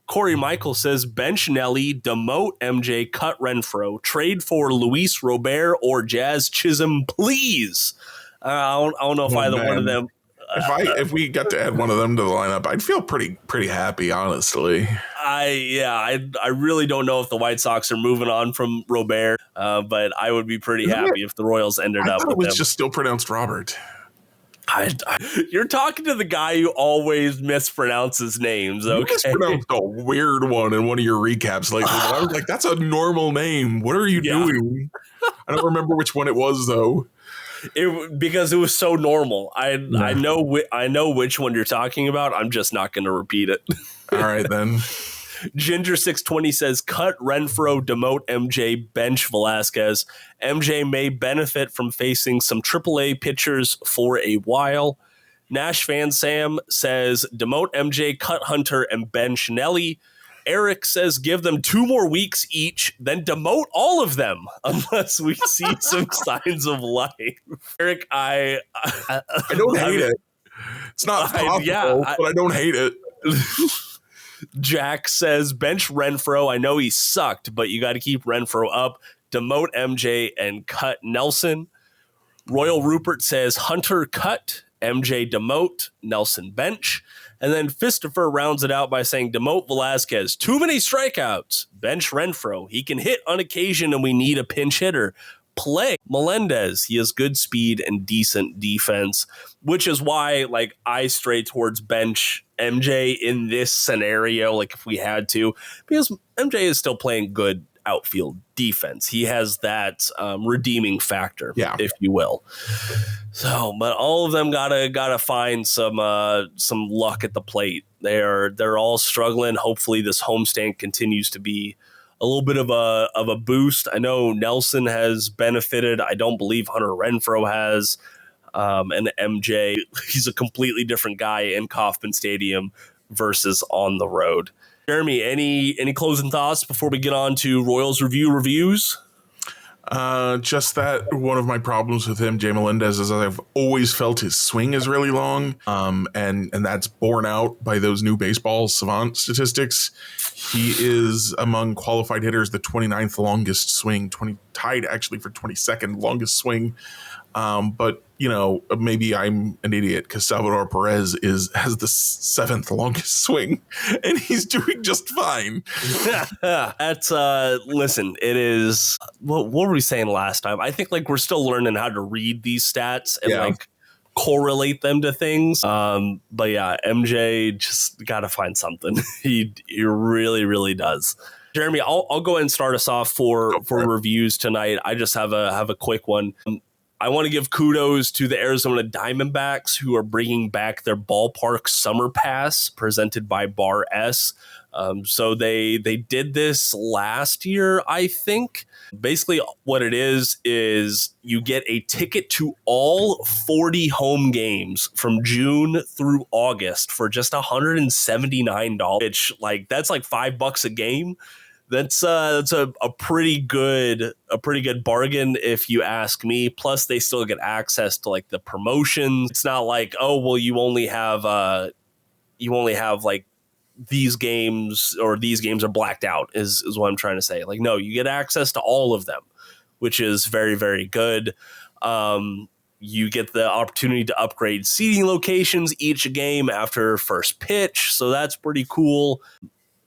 Corey Michael says, bench Nelly, demote MJ, cut Renfroe, trade for Luis Robert or Jazz Chisholm, please. I don't know if either one of them. If we got to add one of them to the lineup, I'd feel pretty happy, honestly. I really don't know if the White Sox are moving on from Robert, but I would be pretty happy if the Royals ended up with him. It was just still pronounced Robert. You're talking to the guy who always mispronounces names. Okay, you mispronounced a weird one in one of your recaps lately. I was like, "That's a normal name. What are you doing?" I don't remember which one it was though. Because it was so normal. I know which one you're talking about. I'm just not going to repeat it. All right then. Ginger 620 says, cut Renfroe, demote MJ, bench Velasquez. MJ may benefit from facing some AAA pitchers for a while. Nash Fan Sam says, demote MJ, cut Hunter, and bench Nelly. Eric says, give them 2 more weeks each, then demote all of them unless we see some signs of life. Eric, I don't hate it. It's not possible, but I don't hate it. Jack says, bench Renfroe. I know he sucked, but you got to keep Renfroe up. Demote MJ and cut Nelson. Royal Rupert says, Hunter cut, MJ demote, Nelson bench. And then Fistifer rounds it out by saying, demote Velasquez. Too many strikeouts. Bench Renfroe. He can hit on occasion and we need a pinch hitter. Play Melendez. He has good speed and decent defense, which is why I stray towards bench MJ in this scenario, if we had to, because MJ is still playing good outfield defense. He has that redeeming factor, if you will. So, but all of them gotta find some luck at the plate. They're all struggling. Hopefully, this homestand continues to be a little bit of a boost. I know Nelson has benefited. I don't believe Hunter Renfroe has. And MJ, he's a completely different guy in Kauffman Stadium versus on the road. Jeremy, any closing thoughts before we get on to Royals reviews? Just that one of my problems with him, Jay Melendez, is I've always felt his swing is really long. And that's borne out by those new baseball savant statistics. He is among qualified hitters, the 29th longest swing, tied actually for 22nd longest swing. But maybe I'm an idiot because Salvador Perez has the 7th longest swing, and he's doing just fine. That's listen, it is. What were we saying last time? I think we're still learning how to read these stats and correlate them to things. But yeah, MJ just got to find something. He really, really does. Jeremy, I'll go ahead and start us off for reviews tonight. I just have a quick one. I want to give kudos to the Arizona Diamondbacks, who are bringing back their ballpark summer pass presented by Bar S. So they did this last year, I think. Basically, what it is you get a ticket to all 40 home games from June through August for just $179, which that's $5 a game. That's a pretty good bargain if you ask me. Plus, they still get access to the promotions. It's not you only have these games, or these games are blacked out is what I'm trying to say. No, you get access to all of them, which is very, very good. You get the opportunity to upgrade seating locations each game after first pitch, so that's pretty cool.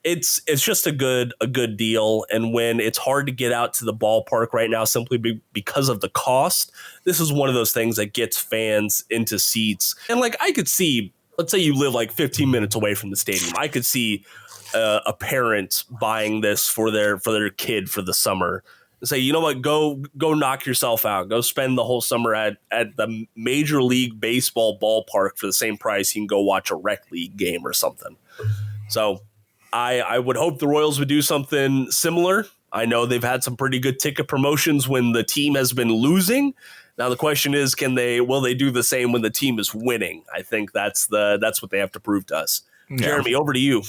It's just a good deal, and when it's hard to get out to the ballpark right now simply because of the cost, this is one of those things that gets fans into seats. And I could see, let's say you live 15 minutes away from the stadium, I could see a parent buying this for their kid for the summer and say, you know what, go knock yourself out, go spend the whole summer at the Major League Baseball ballpark for the same price you can go watch a rec league game or something. So I would hope the Royals would do something similar. I know they've had some pretty good ticket promotions when the team has been losing. Now the question is, will they do the same when the team is winning? I think that's what they have to prove to us. Yeah. Jeremy, over to you.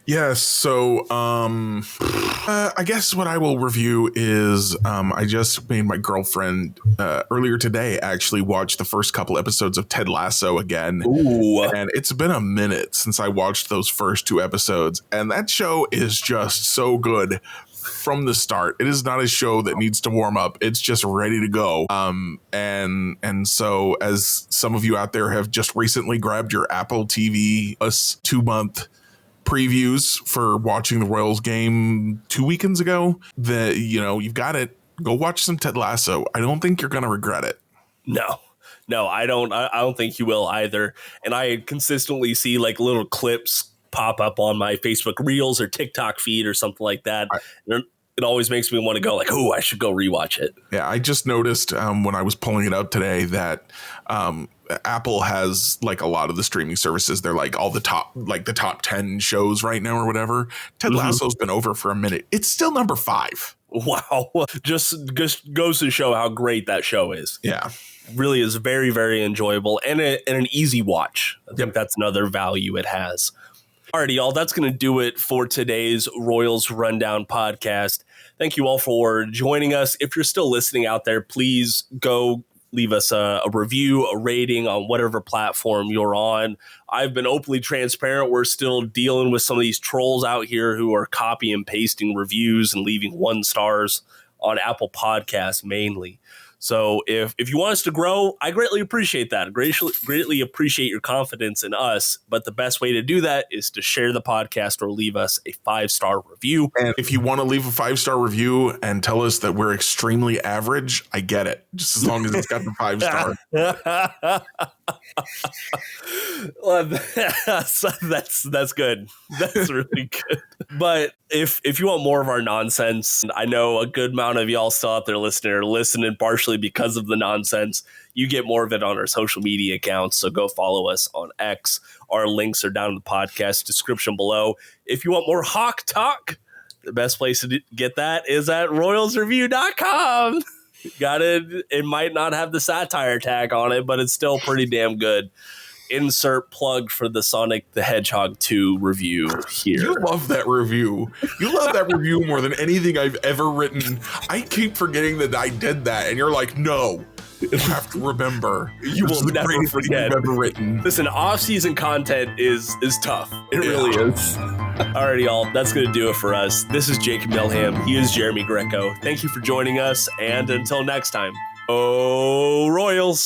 Yes. So I guess what I will review is I just made my girlfriend earlier today actually watch the first couple episodes of Ted Lasso again. Ooh. And it's been a minute since I watched those first 2 episodes. And that show is just so good from the start. It is not a show that needs to warm up. It's just ready to go. And so as some of you out there have just recently grabbed your Apple TV 2-month previews for watching the Royals game 2 weekends ago, you've got it. Go watch some Ted Lasso. I don't think you're going to regret it. No, I don't think you will either. And I consistently see little clips pop up on my Facebook Reels or TikTok feed or something like that. It always makes me want to go I should go rewatch it. Yeah, I just noticed when I was pulling it up today that Apple has a lot of the streaming services. They're all the top 10 shows right now or whatever. Ted Lasso's been over for a minute. It's still number 5. Wow. Just goes to show how great that show is. Yeah. Really is very, very enjoyable and an easy watch. I think that's another value it has. Alrighty, y'all, that's going to do it for today's Royals Rundown podcast. Thank you all for joining us. If you're still listening out there, please go leave us a review, a rating on whatever platform you're on. I've been openly transparent. We're still dealing with some of these trolls out here who are copy and pasting reviews and leaving 1 stars on Apple Podcasts mainly. So if you want us to grow, I greatly appreciate that. Greatly appreciate your confidence in us. But the best way to do that is to share the podcast or leave us a 5-star review. And if you want to leave a 5-star review and tell us that we're extremely average, I get it. Just as long as it's got the 5 star. Well, that's good. That's really good. But if you want more of our nonsense, I know a good amount of y'all still out there listening partially because of the nonsense. You get more of it on our social media accounts, so go follow us on X. Our links are down in the podcast description below. If you want more Hawk talk, the best place to get that is at royalsreview.com. Got it. It might not have the satire tag on it, but it's still pretty damn good. Insert plug for the Sonic the Hedgehog 2 review here. You love that review. You love that review more than anything I've ever written. I keep forgetting that I did that, and you're like, no, you have to remember. You will never forget. You've ever written. Listen, off-season content is tough. It really is. Alrighty, y'all. That's going to do it for us. This is Jacob Milham. He is Jeremy Greco. Thank you for joining us, and until next time, oh, Royals.